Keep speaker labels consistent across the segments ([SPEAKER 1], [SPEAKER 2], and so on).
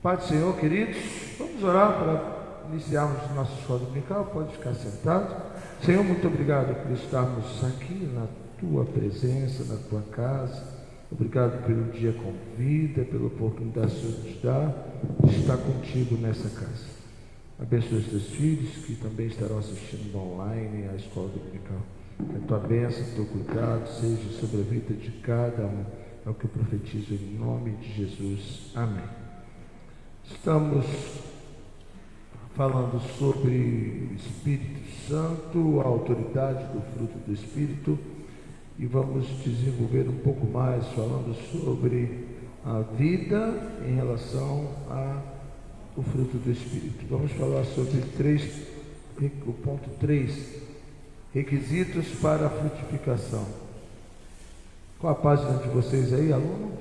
[SPEAKER 1] Paz do Senhor, queridos. Vamos orar para iniciarmos nossa escola dominical. Pode ficar sentado. Senhor, muito obrigado por estarmos aqui na Tua presença, na Tua casa. Obrigado pelo dia com vida, pela oportunidade que o Senhor nos dá de estar contigo nessa casa. Abençoe os teus filhos que também estarão assistindo online à escola dominical. Que a Tua bênção, o Teu cuidado seja sobre a vida de cada um. É o que eu profetizo em nome de Jesus. Amém. Estamos falando sobre Espírito Santo, a autoridade do fruto do Espírito, e vamos desenvolver um pouco mais falando sobre a vida em relação ao fruto do Espírito. Vamos falar sobre o ponto 3, requisitos para a frutificação. Qual a página de vocês aí, aluno?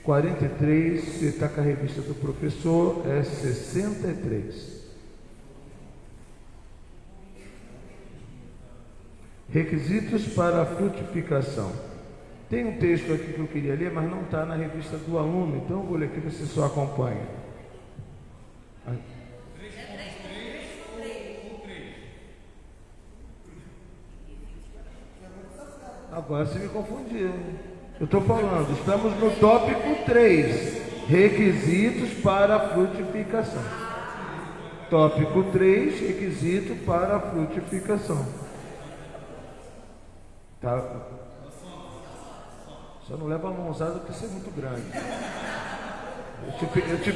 [SPEAKER 1] 43, se está com a revista do professor, é 63. Requisitos para a frutificação. Tem um texto aqui que eu queria ler, mas não está na revista do aluno, então eu vou ler aqui, você só acompanha. Agora você me confundiu. Eu estou falando, estamos no tópico 3, requisitos para a frutificação. Tópico 3, requisito para a frutificação. Tá? Só não leva a mãozada porque isso é muito grande. Eu te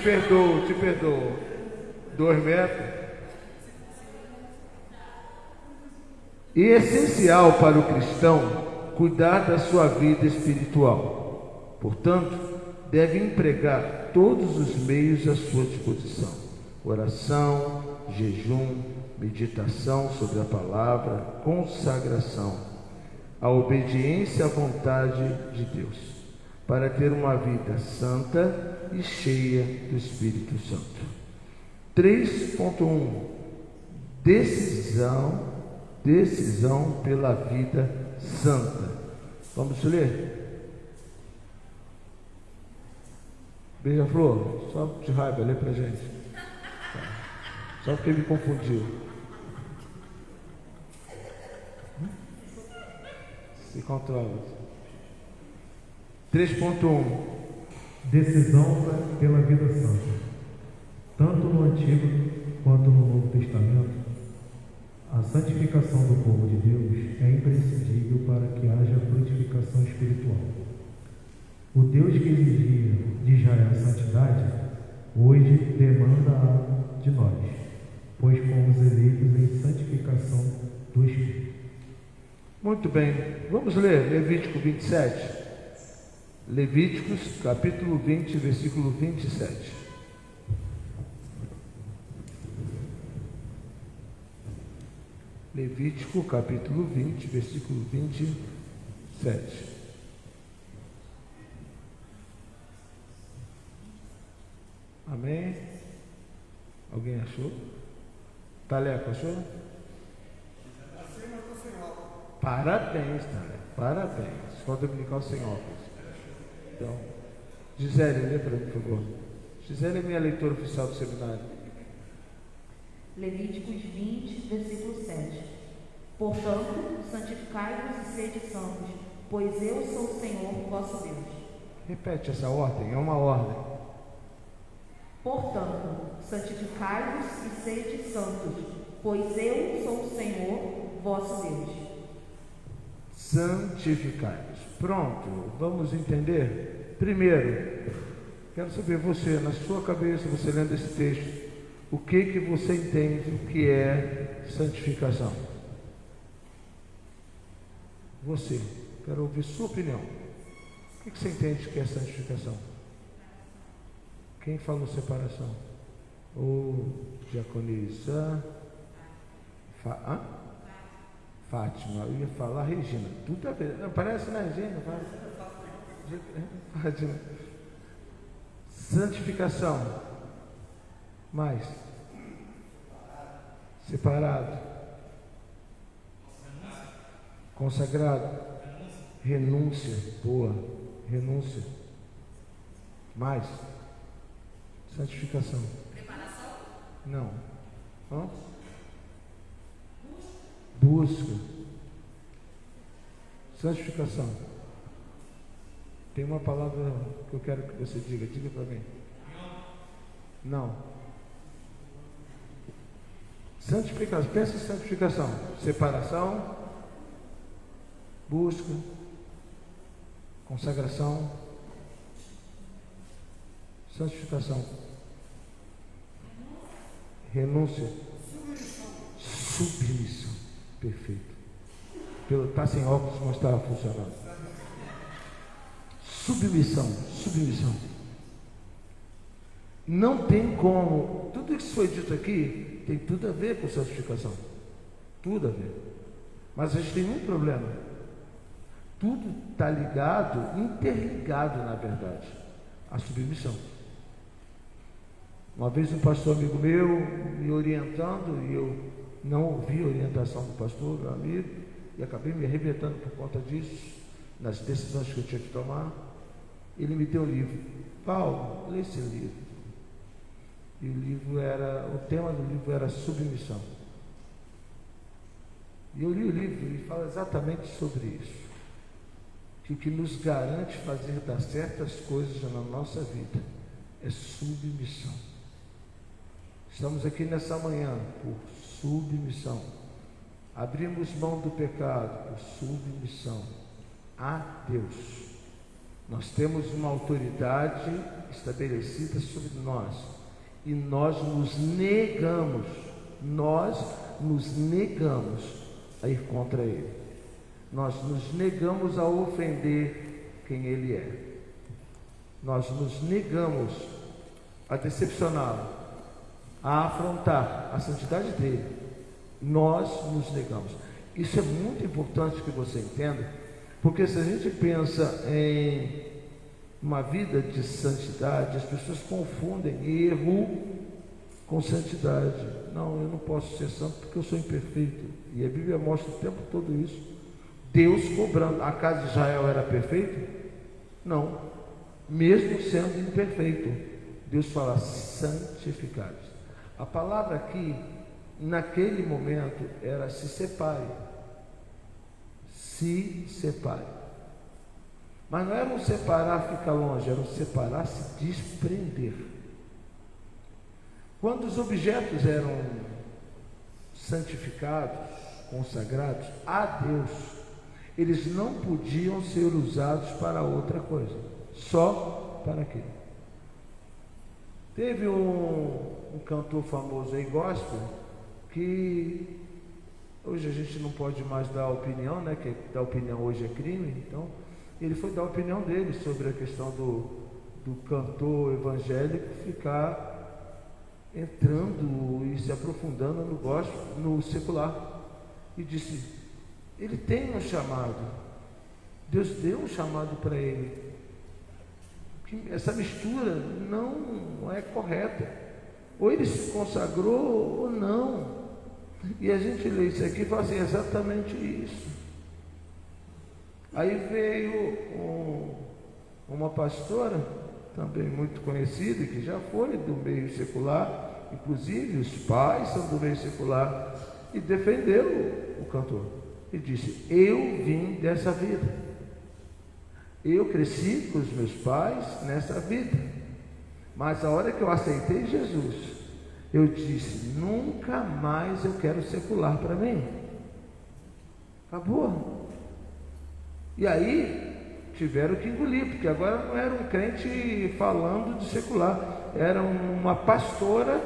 [SPEAKER 1] perdoo. 2 metros. E é essencial para o cristão cuidar da sua vida espiritual. Portanto, deve empregar todos os meios à sua disposição: oração, jejum, meditação sobre a palavra, consagração, a obediência à vontade de Deus, para ter uma vida santa e cheia do Espírito Santo. 3.1 Decisão pela vida santa. Vamos ler? Beija-Flor, só de raiva, lê pra gente. Só porque me confundiu. Se controla. 3.1
[SPEAKER 2] Decisão pela vida santa. Tanto no Antigo quanto no Novo Testamento, a santificação do povo de Deus é imprescindível para que haja frutificação espiritual. O Deus que exigia de Israel a santidade, hoje demanda de nós, pois fomos eleitos em santificação do Espírito.
[SPEAKER 1] Muito bem, vamos ler Levítico 27. Levíticos, capítulo 20, versículo 27. Levítico, capítulo 20, versículo 27. Amém? Alguém achou? Taleco, achou? Parabéns, Taleco. Parabéns. Escola Dominical sem óculos. Então, Gisele, lê para mim, por favor. Gisele é minha leitora oficial do seminário.
[SPEAKER 3] Levíticos 20, versículo 7. Portanto, santificai-vos e sede santos, pois eu sou o Senhor, vosso Deus.
[SPEAKER 1] Repete essa ordem, é uma ordem.
[SPEAKER 3] Portanto, santificai-vos e sede santos, pois eu sou o Senhor, vosso Deus.
[SPEAKER 1] Santificai-vos. Pronto, vamos entender? Primeiro, quero saber você, na sua cabeça, você lendo esse texto, o que você entende que é santificação? Você, quero ouvir sua opinião. O que você entende que é santificação? Quem falou separação? Diaconisa Fátima, eu ia falar Regina. Tudo a ver. Parece, né, Regina? Fátima. Santificação. Mais. Separado. Consagrado. Renúncia. Boa. Renúncia. Mais. Santificação. Preparação? Não. Hã? Busca. Santificação. Tem uma palavra que eu quero que você diga. Diga para mim. Não. Santificação. Pensa em santificação. Separação. Busca. Consagração. Santificação. Renúncia. Submissão. Perfeito. Está sem óculos, mas está funcionando. Submissão. Submissão. Não tem como. Tudo isso que foi dito aqui tem tudo a ver com santificação. Tudo a ver. Mas a gente tem um problema. Tudo está ligado, interligado, na verdade, à submissão. Uma vez um pastor amigo meu me orientando, e eu não ouvi a orientação do pastor, meu amigo, e acabei me arrebentando por conta disso, nas decisões que eu tinha que tomar. Ele me deu um livro. Paulo, lê esse livro. E o tema do livro era submissão. E eu li o livro e fala exatamente sobre isso. Que o que nos garante fazer dar certas coisas na nossa vida é submissão. Estamos aqui nessa manhã por submissão. Abrimos mão do pecado por submissão a Deus. Nós temos uma autoridade estabelecida sobre nós e nós nos negamos a ir contra Ele. Nós nos negamos a ofender quem Ele é. Nós nos negamos a decepcioná-lo, a afrontar a santidade dele. Nós nos negamos. Isso é muito importante que você entenda, porque se a gente pensa em uma vida de santidade, as pessoas confundem erro com santidade. Não, eu não posso ser santo porque eu sou imperfeito. E a Bíblia mostra o tempo todo isso. Deus cobrando. A casa de Israel era perfeito? Não. Mesmo sendo imperfeito, Deus fala santificados. A palavra aqui, naquele momento, era se separe. Se separe. Mas não era um separar, ficar longe, era um separar, se desprender. Quando os objetos eram santificados, consagrados a Deus, eles não podiam ser usados para outra coisa, só para aquilo. Teve um cantor famoso aí, gospel, que hoje a gente não pode mais dar opinião, né? Que dar opinião hoje é crime. Então, ele foi dar a opinião dele sobre a questão do cantor evangélico ficar entrando e se aprofundando no gospel, no secular. E disse: ele tem um chamado. Deus deu um chamado para ele. Essa mistura não é correta. Ou ele se consagrou ou não. E a gente lê isso aqui e fala assim, exatamente isso. Aí veio uma pastora, também muito conhecida, que já foi do meio secular, inclusive os pais são do meio secular, e defendeu o cantor. E disse: eu vim dessa vida. Eu cresci com os meus pais nessa vida. Mas a hora que eu aceitei Jesus, eu disse: nunca mais eu quero secular para mim. Acabou. E aí tiveram que engolir, porque agora não era um crente falando de secular, era uma pastora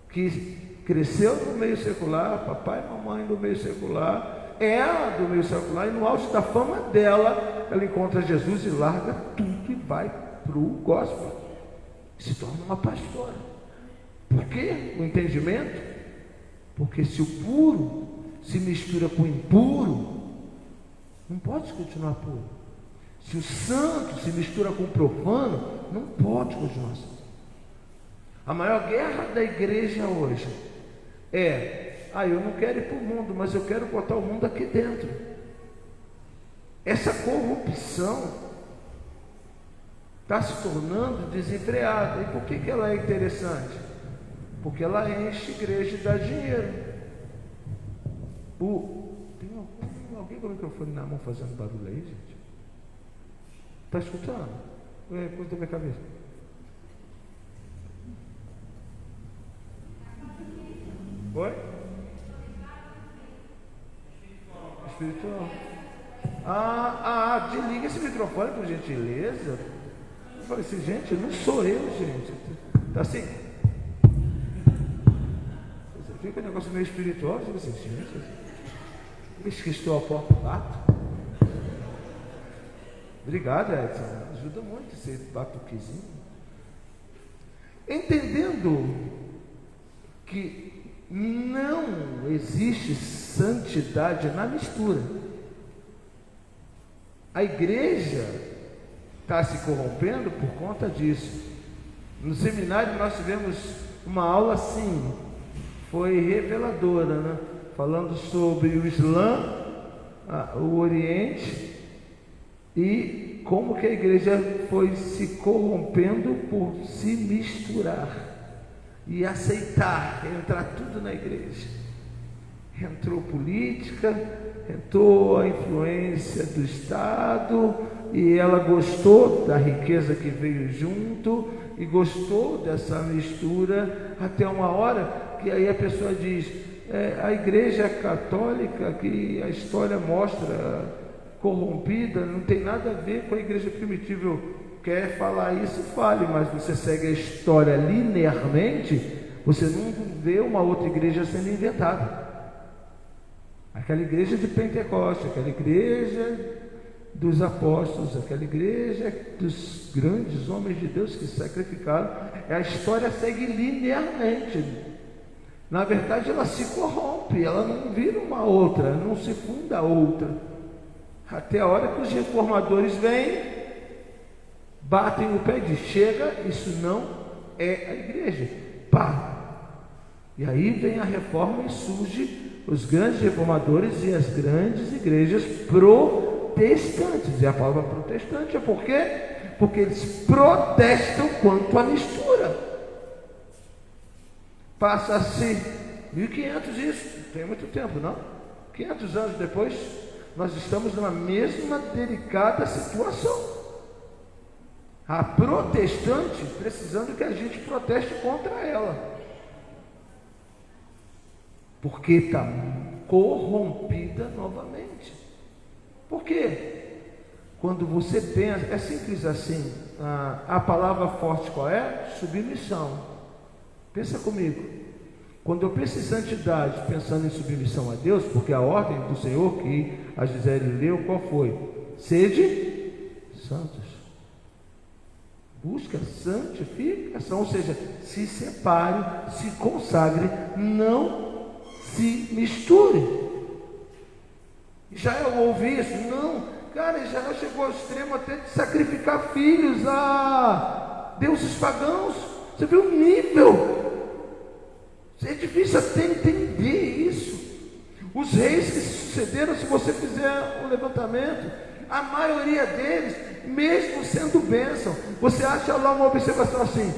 [SPEAKER 1] que cresceu no meio secular, papai e mamãe do meio secular, ela do meio secular, e no auge da fama dela, ela encontra Jesus e larga tudo e vai para o gospel, se torna uma pastora. Por quê? O entendimento? Porque se o puro se mistura com o impuro, não pode continuar puro. Se o santo se mistura com o profano, não pode continuar santo. A maior guerra da igreja hoje é: eu não quero ir para o mundo, mas eu quero botar o mundo aqui dentro. Essa corrupção está se tornando desenfreada. E por que ela é interessante? Porque ela enche igreja e dá dinheiro. Tem alguém com o microfone na mão fazendo barulho aí, gente? Está escutando? É coisa da minha cabeça. Oi? Espiritual. Desliga esse microfone, por gentileza. Eu falei assim, gente, não sou eu, gente. Tá assim? Fica um negócio meio espiritual. Eu assim, gente, esqueceu a porta do gato. Obrigado, Edson. Ajuda muito esse batuquezinho. Entendendo que não existe santidade na mistura. A igreja está se corrompendo por conta disso. No seminário nós tivemos uma aula assim, foi reveladora, né? Falando sobre o Islã, o Oriente, e como que a igreja foi se corrompendo por se misturar e aceitar, entrar tudo na igreja. Entrou política, entrou a influência do Estado, e ela gostou da riqueza que veio junto, e gostou dessa mistura, até uma hora que aí a pessoa diz, a igreja católica, que a história mostra corrompida, não tem nada a ver com a igreja primitiva. Quer falar isso, fale, mas você segue a história linearmente, você não vê uma outra igreja sendo inventada. Aquela igreja de Pentecostes, aquela igreja dos apóstolos, aquela igreja dos grandes homens de Deus que se sacrificaram, a história segue linearmente. Na verdade, ela se corrompe, ela não vira uma outra, não se funda outra. Até a hora que os reformadores vêm, batem o pé e dizem, chega, isso não é a igreja. Pá! E aí vem a reforma e surge os grandes reformadores e as grandes igrejas protestantes. E a palavra protestante é por quê? Porque eles protestam quanto à mistura. Passa-se 1500 isso, não tem muito tempo não, 500 anos depois, nós estamos numa mesma delicada situação. A protestante precisando que a gente proteste contra ela, porque está corrompida novamente. Por quê? Quando você pensa, é simples assim, a palavra forte qual é? Submissão. Pensa comigo. Quando eu penso em santidade, pensando em submissão a Deus, porque a ordem do Senhor que a Gisele leu, qual foi? Sede santos. Busca santificação, ou seja, se separe, se consagre, não se misture. Israel ouvi isso? Não, cara, Israel chegou ao extremo até de sacrificar filhos a deuses pagãos. Você viu o nível? É difícil até entender isso. Os reis que se sucederam, se você fizer um levantamento, a maioria deles, mesmo sendo bênção, você acha lá uma observação assim: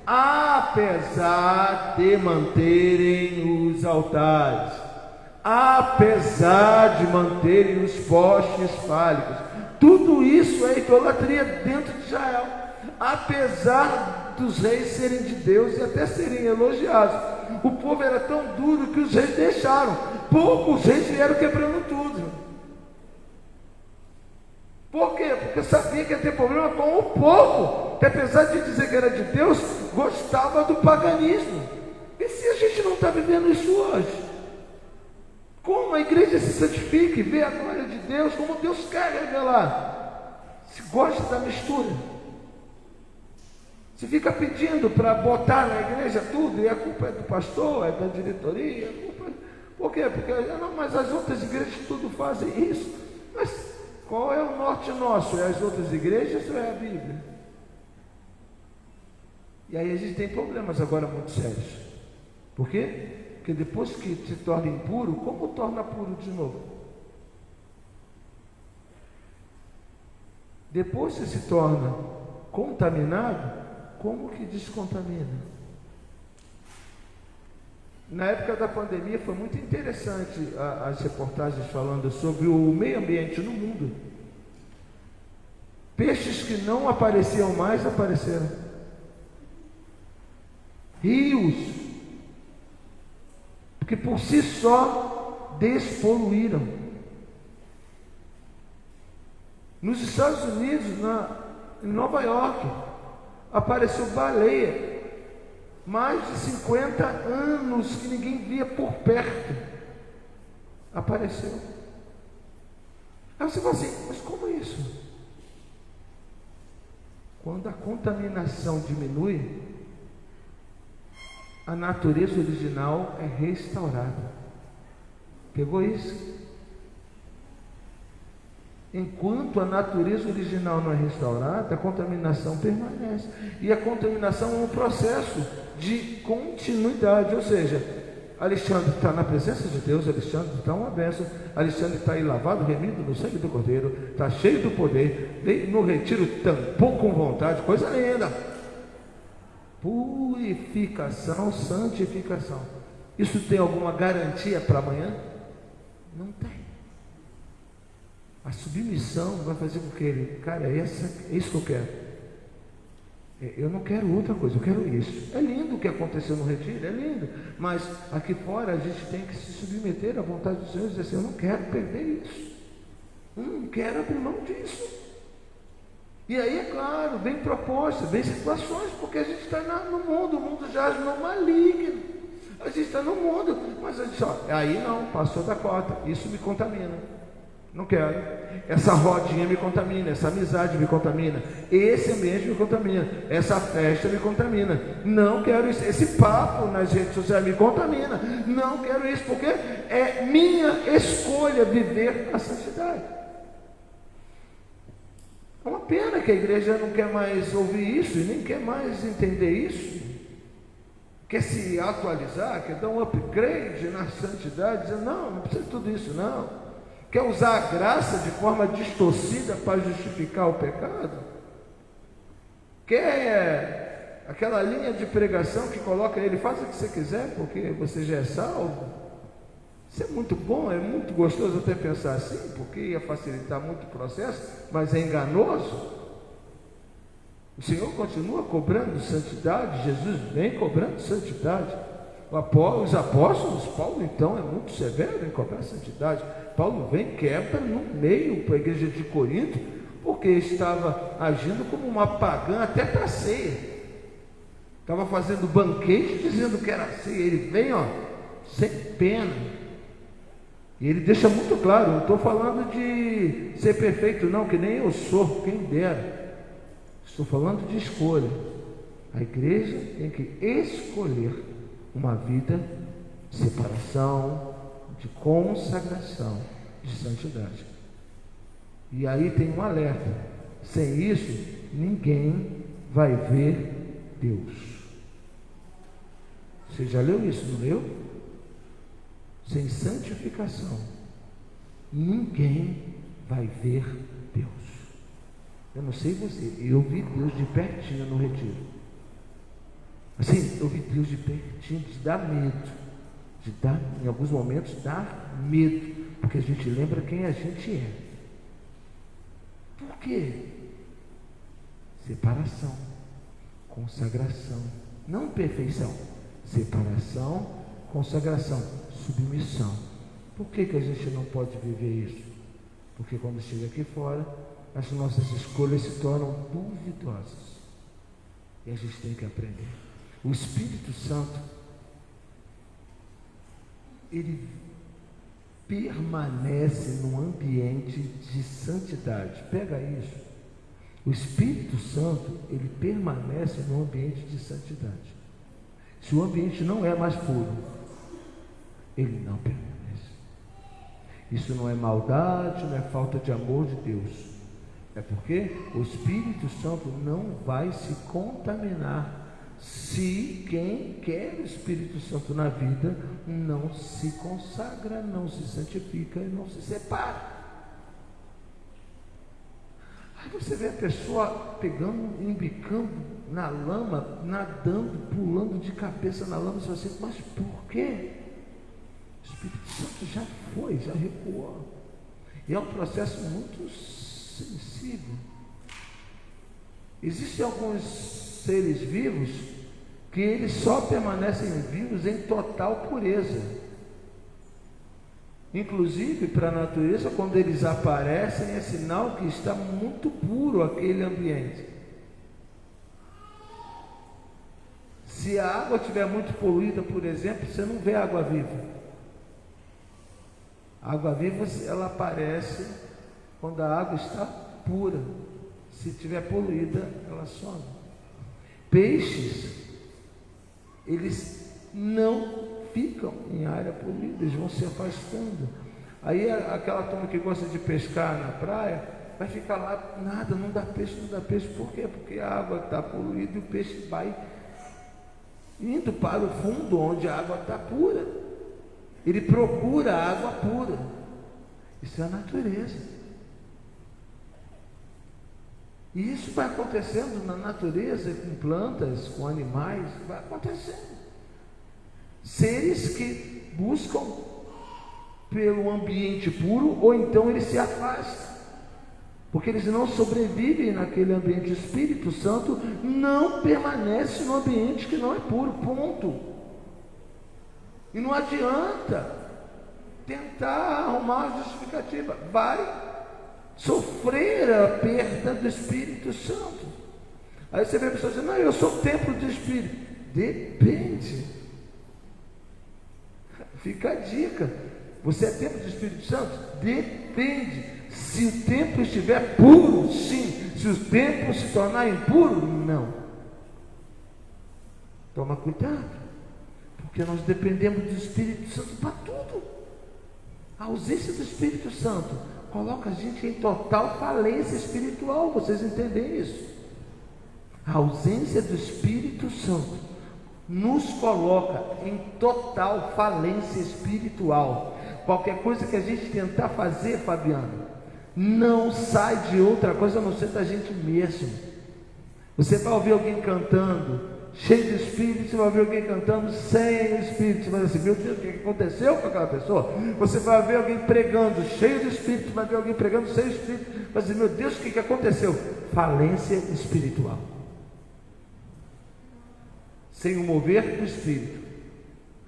[SPEAKER 1] apesar de manterem os altares, apesar de manterem os postes fálicos, tudo isso é idolatria dentro de Israel, apesar dos reis serem de Deus e até serem elogiados. O povo era tão duro que os reis deixaram. Poucos reis vieram quebrando tudo. Por quê? Porque sabia que ia ter problema com o povo, que apesar de dizer que era de Deus, gostava do paganismo. E se a gente não está vivendo isso hoje? Como a igreja se santifica e vê a glória de Deus, como Deus quer revelar? Se gosta da mistura. Se fica pedindo para botar na igreja tudo, e a culpa é do pastor, é da diretoria, a culpa é... Por quê? Porque não, mas as outras igrejas tudo fazem isso. Mas qual é o norte nosso? É as outras igrejas ou é a Bíblia? E aí a gente tem problemas agora muito sérios. Por quê? Porque depois que se torna impuro, como torna puro de novo? Depois que se torna contaminado, como que descontamina? Na época da pandemia foi muito interessante as reportagens falando sobre o meio ambiente no mundo. Peixes que não apareciam mais apareceram. Rios, que por si só despoluíram. Nos Estados Unidos, em Nova York, apareceu baleia. Mais de 50 anos que ninguém via por perto. Apareceu. Aí você fala assim, mas como é isso? Quando a contaminação diminui, a natureza original é restaurada. Pegou isso? Enquanto a natureza original não é restaurada, a contaminação permanece. E a contaminação é um processo de continuidade. Ou seja, Alexandre está na presença de Deus, Alexandre está uma bênção, Alexandre está aí lavado, remido no sangue do Cordeiro, está cheio do poder, veio no retiro tampou com vontade, coisa linda. Purificação, santificação. Isso tem alguma garantia para amanhã? Não tem. A submissão vai fazer com que ele, cara, é isso que eu quero. Eu não quero outra coisa, eu quero isso. É lindo o que aconteceu no retiro, é lindo. Mas aqui fora a gente tem que se submeter à vontade do Senhor e dizer assim, eu não quero perder isso. Eu não quero abrir mão disso. E aí, é claro, vem propostas, vem situações, porque a gente está no mundo, o mundo jaz no maligno. A gente está no mundo, mas a gente, aí não, passou da cota, isso me contamina. Não quero. Essa rodinha me contamina, essa amizade me contamina, esse ambiente me contamina, essa festa me contamina. Não quero isso. Esse papo nas redes sociais me contamina. Não quero isso, porque é minha escolha viver a santidade. É uma pena que a igreja não quer mais ouvir isso e nem quer mais entender isso. Quer se atualizar, quer dar um upgrade na santidade, dizendo, não precisa de tudo isso, não. Quer usar a graça de forma distorcida para justificar o pecado? Quer aquela linha de pregação que coloca ele, faz o que você quiser, porque você já é salvo? Isso é muito bom, é muito gostoso até pensar assim, porque ia facilitar muito o processo, mas é enganoso. O Senhor continua cobrando santidade, Jesus vem cobrando santidade. Os apóstolos, Paulo então é muito severo em cobrar santidade. Paulo vem, quebra no meio para a igreja de Corinto, porque estava agindo como uma pagã até para a ceia. Estava fazendo banquete dizendo que era ceia. Ele vem, sem pena. E ele deixa muito claro, não estou falando de ser perfeito não, que nem eu sou, quem dera. Estou falando de escolha. A igreja tem que escolher uma vida de separação, de consagração, de santidade. E aí tem um alerta: sem isso, ninguém vai ver Deus. Você já leu isso, não leu? Sem santificação, ninguém vai ver Deus. Eu não sei você, eu vi Deus de pertinho no retiro. Assim, eu vi Deus de pertinho, de dar medo, em alguns momentos, dar medo, porque a gente lembra quem a gente é. Por quê? Separação, consagração, não perfeição, separação, consagração, submissão. Por que a gente não pode viver isso? Porque quando chega aqui fora, as nossas escolhas se tornam duvidosas, e a gente tem que aprender. O Espírito Santo, ele permanece num ambiente de santidade. Pega isso. O Espírito Santo, ele permanece num ambiente de santidade. Se o ambiente não é mais puro, ele não permanece. Isso não é maldade, não é falta de amor de Deus. É porque o Espírito Santo não vai se contaminar se quem quer o Espírito Santo na vida não se consagra, não se santifica e não se separa. Aí você vê a pessoa pegando, embicando na lama, nadando, pulando de cabeça na lama, você fala assim, mas por quê? O Espírito Santo já foi, já recuou. E é um processo muito sensível. Existem alguns seres vivos que eles só permanecem vivos em total pureza. Inclusive, para a natureza, quando eles aparecem, é sinal que está muito puro aquele ambiente. Se a água estiver muito poluída, por exemplo, você não vê água viva. A água viva, ela aparece quando a água está pura. Se estiver poluída, ela some. Peixes, eles não ficam em área poluída, eles vão se afastando. Aí aquela turma que gosta de pescar na praia, vai ficar lá, nada, não dá peixe. Por quê? Porque a água está poluída e o peixe vai indo para o fundo, onde a água está pura. Ele procura a água pura. Isso é a natureza. E isso vai acontecendo na natureza, com plantas, com animais, vai acontecendo. Seres que buscam pelo ambiente puro, ou então eles se afastam, porque eles não sobrevivem naquele ambiente. O Espírito Santo não permanece no ambiente que não é puro, ponto. E não adianta tentar arrumar a justificativa, vai sofrer a perda do Espírito Santo. Aí você vê a pessoa dizendo, não, eu sou templo do Espírito. Depende. Fica a dica. Você é templo do Espírito Santo? Depende. Se o templo estiver puro, sim. Se o templo se tornar impuro, não. Toma cuidado, porque nós dependemos do Espírito Santo para tudo. A ausência do Espírito Santo coloca a gente em total falência espiritual. Vocês entendem isso? A ausência do Espírito Santo nos coloca em total falência espiritual. Qualquer coisa que a gente tentar fazer, Fabiano, não sai de outra coisa a não ser da gente mesmo. Você vai ouvir alguém cantando cheio de Espírito, você vai ouvir alguém cantando sem o Espírito, você vai dizer assim, meu Deus, o que aconteceu com aquela pessoa? Você vai ver alguém pregando cheio de Espírito, você vai ver alguém pregando sem Espírito, vai dizer, meu Deus, o que aconteceu? Falência espiritual. Sem o mover do Espírito,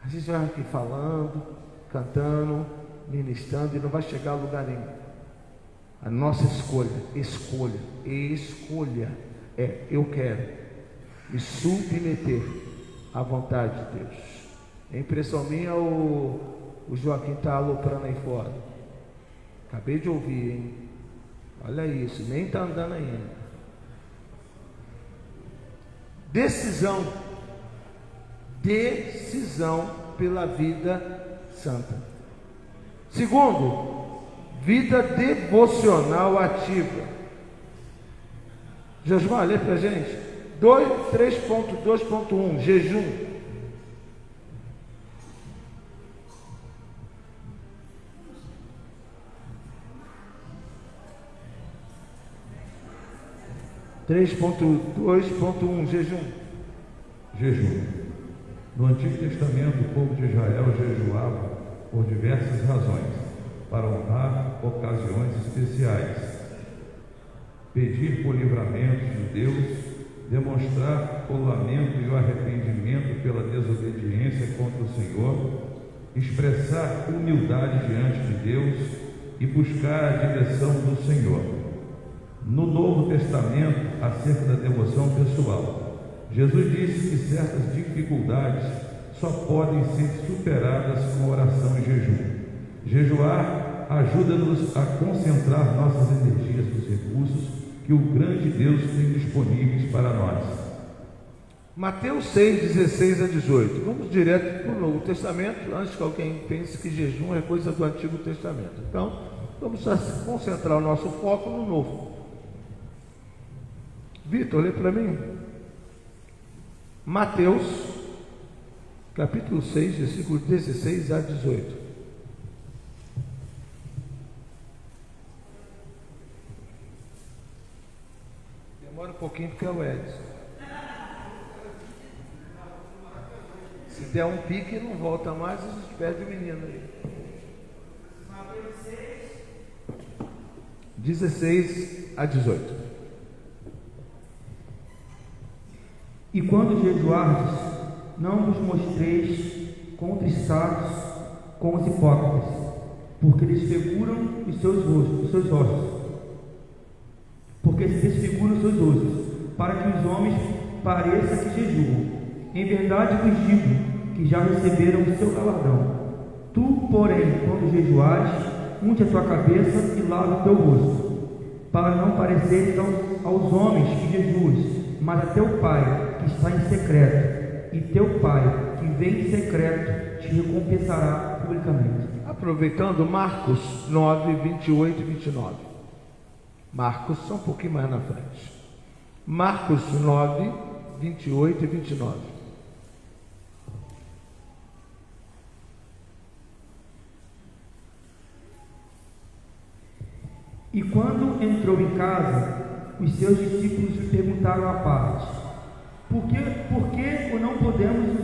[SPEAKER 1] a gente vai aqui falando, cantando, ministrando, e não vai chegar a lugar nenhum. A nossa escolha é, eu quero me submeter à vontade de Deus. A impressão minha, o Joaquim está aloprando aí fora. Acabei de ouvir, hein? Olha isso, nem está andando ainda. Decisão pela vida santa. Segundo, vida devocional ativa. Josmar, lê para a gente. 3.2.1, jejum.
[SPEAKER 2] Jejum. No Antigo Testamento, o povo de Israel jejuava por diversas razões, para honrar ocasiões especiais, pedir por livramento de Deus, demonstrar o lamento e o arrependimento pela desobediência contra o Senhor, expressar humildade diante de Deus e buscar a direção do Senhor. No Novo Testamento, acerca da devoção pessoal, Jesus disse que certas dificuldades só podem ser superadas com oração e jejum. Jejuar ajuda-nos a concentrar nossas energias nos recursos que o grande Deus tem disponíveis para nós.
[SPEAKER 1] Mateus 6, 16 a 18. Vamos direto para o Novo Testamento, antes que alguém pense que jejum é coisa do Antigo Testamento. Então, vamos concentrar o nosso foco no Novo. Vitor, lê para mim. Mateus, capítulo 6, versículos 16 a 18. pouquinho porque é o Edson. Se der um pique, não volta mais, a gente perde o menino aí. 16 a 18.
[SPEAKER 2] E quando jejuardes, não vos mostreis contristados com os hipócritas, porque desfiguram os seus rostos. Porque se desfiguram os seus rostos, para que os homens pareçam que jejuam. Em verdade vos digo que já receberam o seu galardão. Tu, porém, quando jejuares, unge a tua cabeça e lava o teu rosto, para não pareceres aos homens que jejuas, mas a teu Pai que está em secreto, e teu Pai que vem em secreto te recompensará publicamente.
[SPEAKER 1] Aproveitando Marcos 9, 28 e 29. Marcos, só um pouquinho mais na frente. Marcos 9, 28 e 29.
[SPEAKER 2] E quando entrou em casa, os seus discípulos lhe perguntaram à parte: Por que o não podemos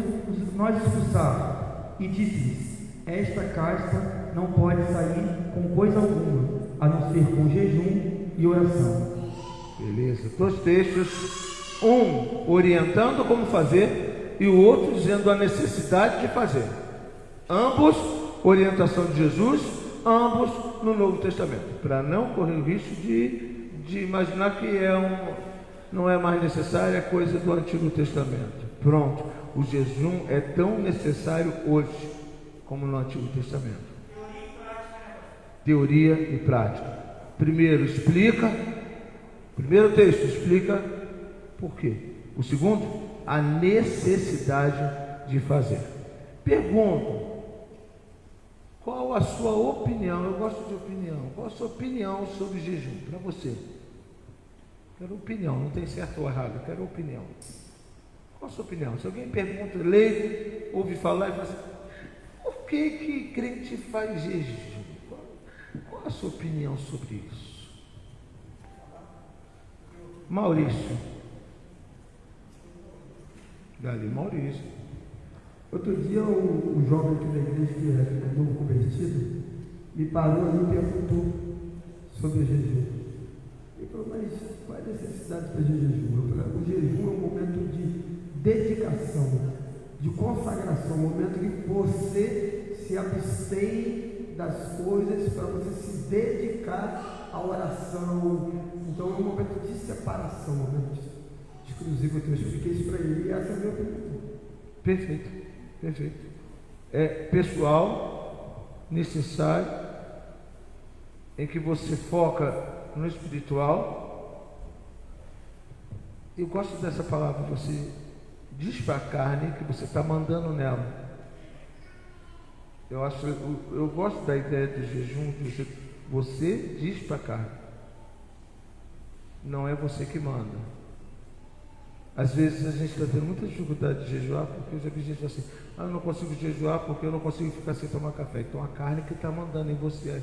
[SPEAKER 2] nós expulsar? E disse-lhes: Esta casta não pode sair com coisa alguma, a não ser com jejum e oração.
[SPEAKER 1] Beleza, dois textos, um orientando como fazer e o outro dizendo a necessidade de fazer. Ambos, orientação de Jesus, ambos no Novo Testamento, para não correr o risco de imaginar que não é mais necessário, é coisa do Antigo Testamento. Pronto, o jejum é tão necessário hoje como no Antigo Testamento. Teoria e prática. Primeiro texto explica por quê. O segundo, a necessidade de fazer. Pergunto: qual a sua opinião? Eu gosto de opinião. Qual a sua opinião sobre jejum? Para você. Quero opinião, não tem certo ou errado, quero opinião. Qual a sua opinião? Se alguém pergunta, lê, ouve falar e fala assim: por que crente faz jejum? Qual a sua opinião sobre isso? Maurício. Dali, Maurício.
[SPEAKER 4] Outro dia o jovem aqui da igreja, que é novo convertido, me parou ali e perguntou sobre o jejum. Ele falou: mas qual é a necessidade de fazer jejum? Eu falei: o jejum é um momento de dedicação, de consagração, um momento que você se abstém das coisas para você se dedicar à oração. Então é um momento de separação, um momento de exclusivo. Eu expliquei isso para ele e essa é a minha opinião.
[SPEAKER 1] Perfeito. É pessoal, necessário, em que você foca no espiritual. Eu gosto dessa palavra, você diz para a carne que você está mandando nela. Eu gosto da ideia do jejum, você diz para a carne, não é você que manda. Às vezes a gente está tendo muita dificuldade de jejuar, porque eu já vi gente assim: eu não consigo jejuar porque eu não consigo ficar sem tomar café. Então a carne que está mandando em você.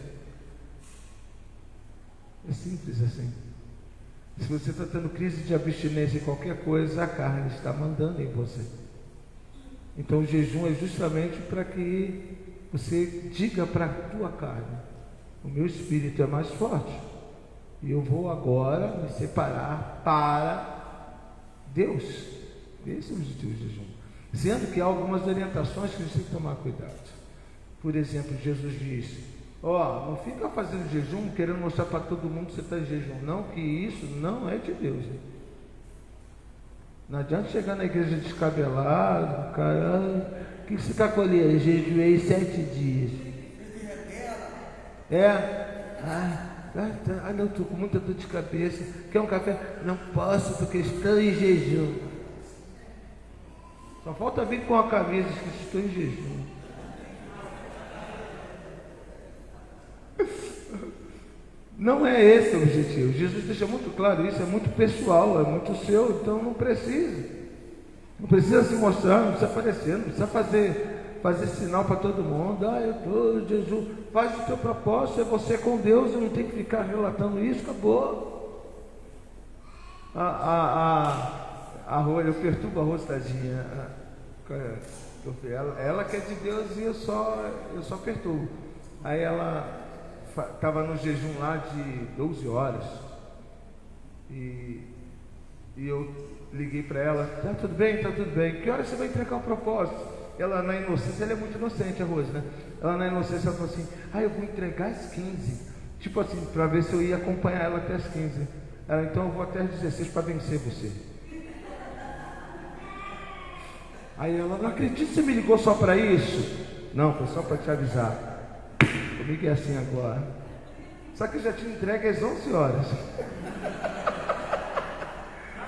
[SPEAKER 1] É simples assim. Se você está tendo crise de abstinência em qualquer coisa, a carne está mandando em você. Então o jejum é justamente para que você diga para a tua carne: o meu espírito é mais forte, e eu vou agora me separar para Deus. Esse é o objetivo do jejum. Sendo que há algumas orientações que a gente tem que tomar cuidado. Por exemplo, Jesus disse: não fica fazendo jejum querendo mostrar para todo mundo que você está em jejum. Não, que isso não é de Deus. Né? Não adianta chegar na igreja descabelado, cara, o que você está colhendo? Eu jejuei 7 dias. Não, estou com muita dor de cabeça. Quer um café? Não posso porque estou em jejum. Só falta vir com a camisa que estou em jejum. Não é esse o objetivo. Jesus deixa muito claro isso, é muito pessoal, é muito seu, então não precisa. Não precisa se mostrar, não precisa aparecer, não precisa fazer sinal para todo mundo. Eu estou em jejum. Faz o teu propósito, é você com Deus, eu não tenho que ficar relatando isso, acabou. A Rose, eu perturbo a Rose, tadinha. Ela que é de Deus e eu só perturbo. Aí ela estava no jejum lá de 12 horas. E eu liguei para ela, tá tudo bem, tá tudo bem. Que hora você vai entregar o propósito? Ela na inocência, ela é muito inocente, a Rose, né? Ela na inocência, ela falou assim, eu vou entregar às 15. Tipo assim, para ver se eu ia acompanhar ela até às 15. Ela, então eu vou até às 16 para vencer você. Aí ela, não acredito que você me ligou só para isso. Não, foi só para te avisar. Comigo é assim agora. Só que eu já te entrego às 11 horas.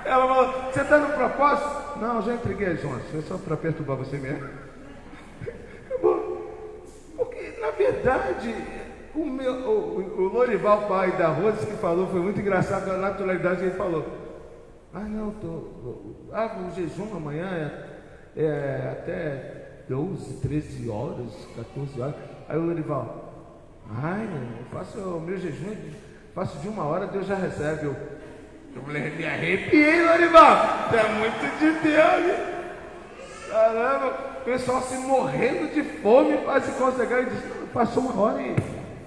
[SPEAKER 1] Ela falou, você está no propósito? Não, já entreguei às 11. Foi só para perturbar você mesmo. Porque, na verdade, o Lorival, pai da Rose, que falou, foi muito engraçado a naturalidade que ele falou. O jejum amanhã é até 12, 13 horas, 14 horas. Aí o Lorival, eu faço o meu jejum, faço de 1 hora, Deus já recebe. Eu me arrepiei, Lorival. Você é muito de Deus. Caramba, o pessoal se morrendo de fome para se consagrar. E disse, passou 1 hora e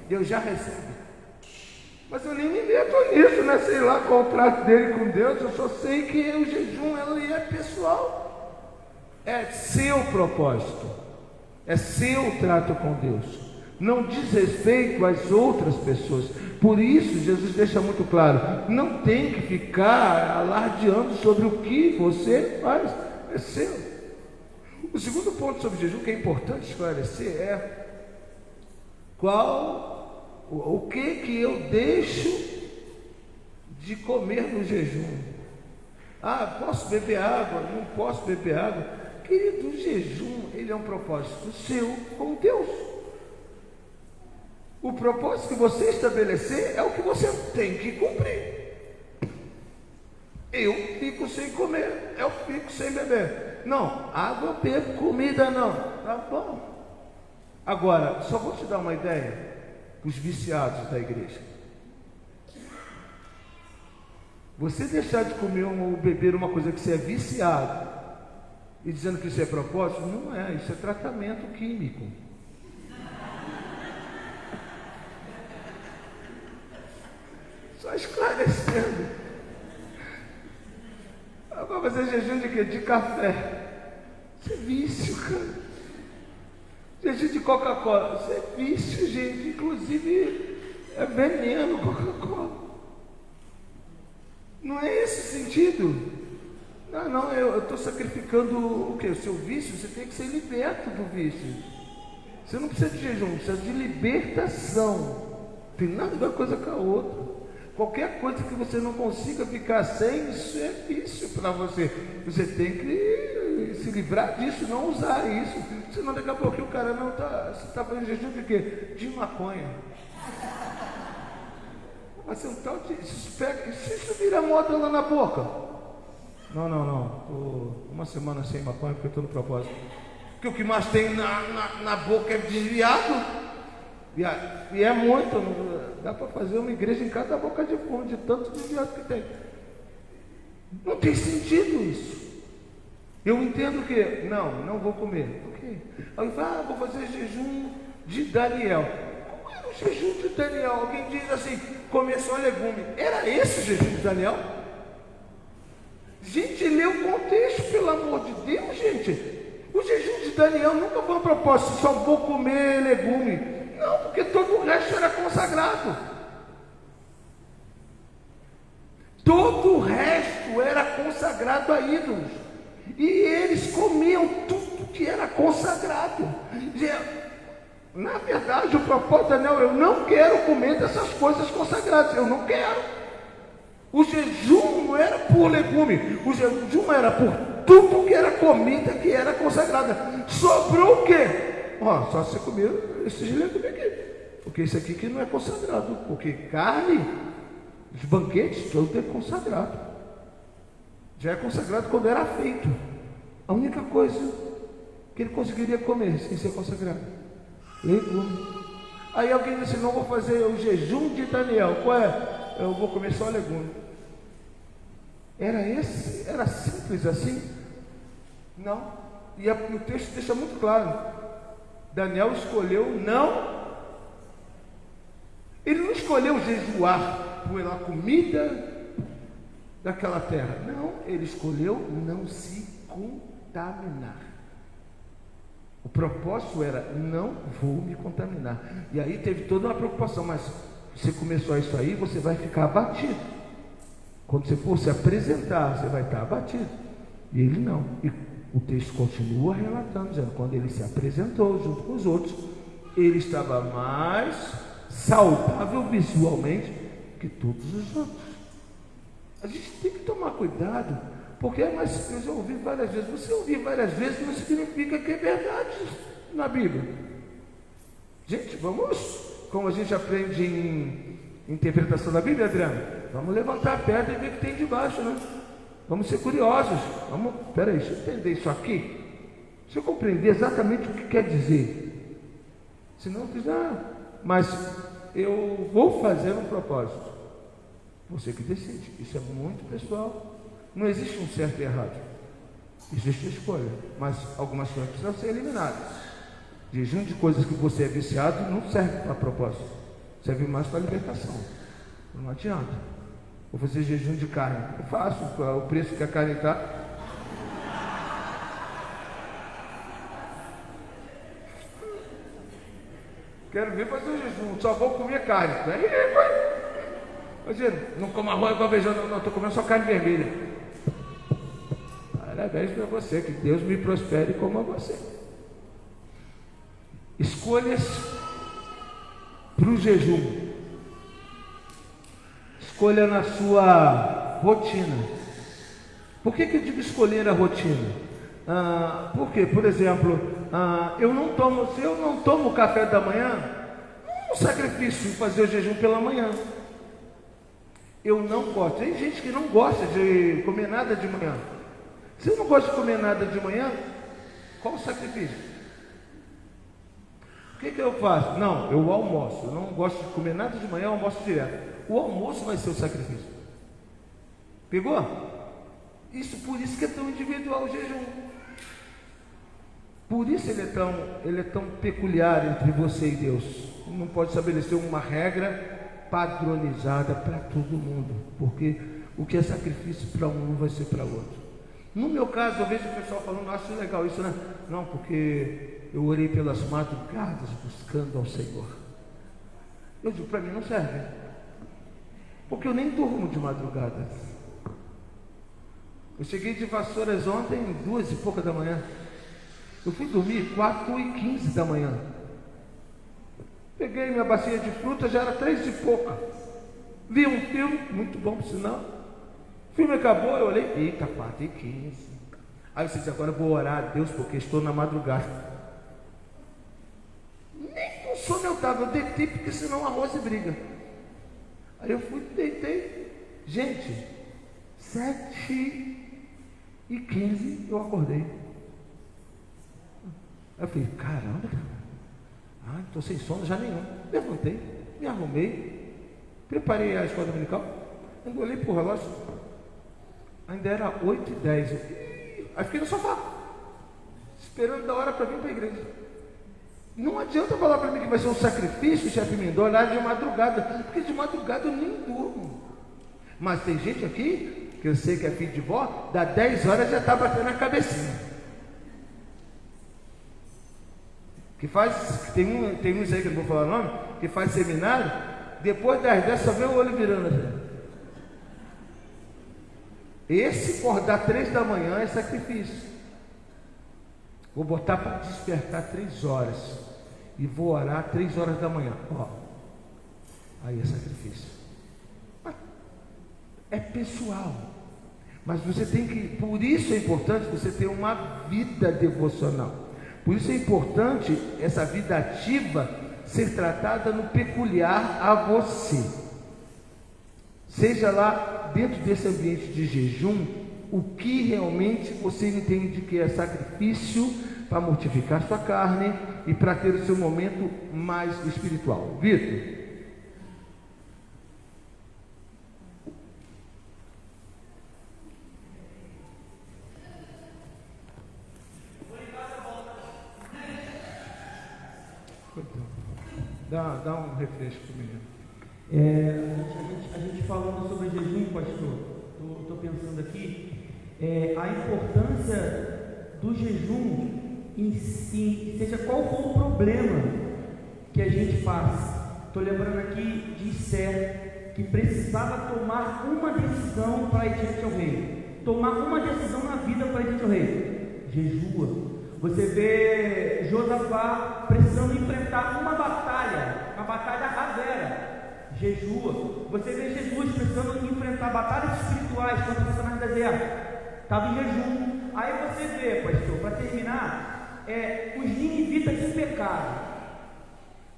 [SPEAKER 1] Deus já recebe. Mas eu nem me meto nisso, né? Sei lá qual o trato dele com Deus. Eu só sei que o jejum ele é pessoal. É seu propósito. É seu trato com Deus. Não diz respeito às outras pessoas. Por isso, Jesus deixa muito claro, não tem que ficar alardeando sobre o que você faz, é seu. O segundo ponto sobre jejum que é importante esclarecer é o que eu deixo de comer no jejum. Posso beber água? Não posso beber água? Querido, o jejum, ele é um propósito seu com Deus. O propósito que você estabelecer é o que você tem que cumprir. Eu fico sem comer, eu fico sem beber. Não, água eu bebo, comida não. Tá bom. Agora, só vou te dar uma ideia, os viciados da igreja. Você deixar de comer ou beber uma coisa que você é viciado e dizendo que isso é propósito, não é, isso é tratamento químico. Só esclarecendo. Agora fazer jejum de quê? De café. Isso é vício, cara. Jejum de Coca-Cola. Isso é vício, gente. Inclusive, é veneno Coca-Cola. Não é esse o sentido. Não, eu estou sacrificando o quê? O seu vício. Você tem que ser liberto do vício. Você não precisa de jejum, precisa de libertação. Não tem nada a ver uma coisa com a outra. Qualquer coisa que você não consiga ficar sem, isso é vício para você. Você tem que se livrar disso, não usar isso. Senão daqui a pouco o cara não está. Você está fazendo jejum de quê? De maconha. Vai ser um tal de. Se isso vira moda lá na boca. Não. Estou 1 semana sem maconha porque estou no propósito. Porque o que mais tem na boca é desviado. E é muito, dá para fazer uma igreja em cada boca de fumo, de tanto desviado que tem. Não tem sentido isso. Eu entendo que, não vou comer. Ok. Aí vou fazer jejum de Daniel. Como era o jejum de Daniel? Alguém diz assim, comer só legume. Era esse o jejum de Daniel? Gente, lê o contexto, pelo amor de Deus, gente. O jejum de Daniel nunca foi um propósito, só vou comer legume. Não, porque todo o resto era consagrado. Todo o resto era consagrado a ídolos. E eles comiam tudo que era consagrado. Na verdade, o propósito de Daniel, eu não quero comer dessas coisas consagradas. Eu não quero. O jejum não era por legume. O jejum era por tudo que era comida que era consagrada. Sobrou o quê? Só você comer esses legumes aqui. Porque isso aqui que não é consagrado. Porque carne, os banquetes, tudo é consagrado. Já é consagrado quando era feito. A única coisa que ele conseguiria comer sem ser consagrado, legume. Aí alguém disse, não vou fazer o jejum de Daniel. Qual é? Eu vou comer só legume. Era simples assim? Não. E o texto deixa muito claro. Daniel escolheu não. Ele não escolheu jejuar pela comida daquela terra. Não, ele escolheu não se contaminar. O propósito era: não vou me contaminar. E aí teve toda uma preocupação. Mas você começou isso aí, você vai ficar abatido. Quando você for se apresentar, você vai estar abatido. E ele não. E o texto continua relatando, dizendo: quando ele se apresentou junto com os outros, ele estava mais saudável visualmente que todos os outros. A gente tem que tomar cuidado, porque mas eu já ouvi várias vezes. Você ouvir várias vezes não significa que é verdade na Bíblia. Gente, vamos, como a gente aprende em interpretação da Bíblia, Adriano, vamos levantar a pedra e ver o que tem debaixo, né? Vamos ser curiosos. Peraí, deixa eu entender isso aqui. Deixa eu compreender exatamente o que quer dizer. Senão diz: mas eu vou fazer um propósito. Você que decide. Isso é muito pessoal. Não existe um certo e errado. Existe a escolha. Mas algumas coisas precisam ser eliminadas. Jejum de coisas que você é viciado não serve para propósito. Serve mais para libertação. Não adianta. Vou fazer jejum de carne. Eu faço. O preço que a carne está. Quero ver fazer o jejum. Só vou comer carne. Imagina, não como arroz com feijão, não, estou comendo só carne vermelha. Parabéns para você, que Deus me prospere como a você. Escolhas para o jejum. Escolha na sua rotina. Por que eu digo escolher a rotina? Porque, por exemplo, se eu não tomo café da manhã, não é um sacrifício fazer o jejum pela manhã. Eu não gosto. Tem gente que não gosta de comer nada de manhã. Se eu não gosto de comer nada de manhã, qual o sacrifício? O que eu faço? Não, eu almoço. Eu não gosto de comer nada de manhã, eu almoço direto. O almoço vai ser o sacrifício. Pegou? Por isso que é tão individual o jejum. Por isso ele é tão peculiar entre você e Deus. Não pode estabelecer uma regra padronizada para todo mundo, porque o que é sacrifício para um não vai ser para outro. No meu caso, eu vejo o pessoal falando: acho legal isso, né? Não, porque eu orei pelas madrugadas buscando ao Senhor. Eu digo: para mim não serve, porque eu nem durmo de madrugada. Eu cheguei de Vassouras ontem 2 e pouca da manhã. Eu fui dormir 4h15 da manhã. Peguei minha bacia de fruta, já era 3 e pouca. Vi um filme, muito bom por sinal. O filme acabou, eu olhei: eita, 4h15. Aí eu disse: agora eu vou orar a Deus, porque estou na madrugada. Nem com sono eu estava, eu deitei, porque senão arroz e briga. Aí eu fui, deitei. Gente, 7h15 eu acordei. Aí eu falei: caramba, não estou sem sono já nenhum. Levantei, me arrumei, preparei a escola dominical, olhei para o relógio, ainda era 8h10. Aí fiquei no sofá, esperando da hora para vir para a igreja. Não adianta falar para mim que vai ser um sacrifício, chefe Mindó, olhar de madrugada, porque de madrugada eu nem durmo. Mas tem gente aqui, que eu sei que é filho de vó, dá 10 horas já está batendo a cabecinha. Que tem uns aí que eu não vou falar o nome, que faz seminário, depois das 10 só vê o olho virando assim. Esse acordar 3 da manhã é sacrifício. Vou botar para despertar 3 horas e vou orar 3 horas da manhã. Aí é sacrifício. É pessoal. Mas você tem que, por isso é importante você ter uma vida devocional. Por isso é importante essa vida ativa ser tratada no peculiar a você. Seja lá dentro desse ambiente de jejum, o que realmente você entende que é sacrifício para mortificar sua carne e para ter o seu momento mais espiritual. Vitor? Dá um refresco comigo.
[SPEAKER 5] A gente falando sobre jejum, pastor, estou pensando aqui, a importância do jejum em si, seja qual for o problema que a gente passa. Estou lembrando aqui de Esther, que precisava tomar uma decisão para ir diante ao rei. Tomar uma decisão na vida para ir diante ao rei. Jejua. Você vê Josafá precisando enfrentar uma batalha ravera. Jejua. Você vê Jesus precisando enfrentar batalhas espirituais contra o Satanás no deserto. Estava em jejum. Aí você vê, pastor, para terminar, os ninivitas que pecaram,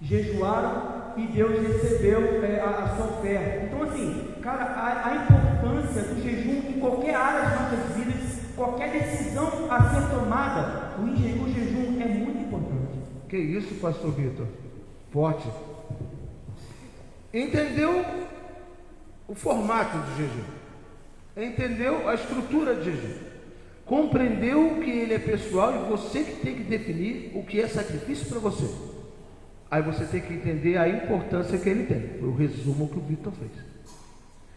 [SPEAKER 5] jejuaram e Deus recebeu a sua oferta. Então, assim, cara, a importância do jejum em qualquer área das nossas vidas, qualquer decisão a ser tomada, o jejum é muito importante.
[SPEAKER 1] Que isso, pastor Vitor? Forte. Entendeu o formato do jejum, entendeu a estrutura do jejum, compreendeu que ele é pessoal e você que tem que definir o que é sacrifício para você. Aí você tem que entender a importância que ele tem. Foi o resumo que o Vitor fez.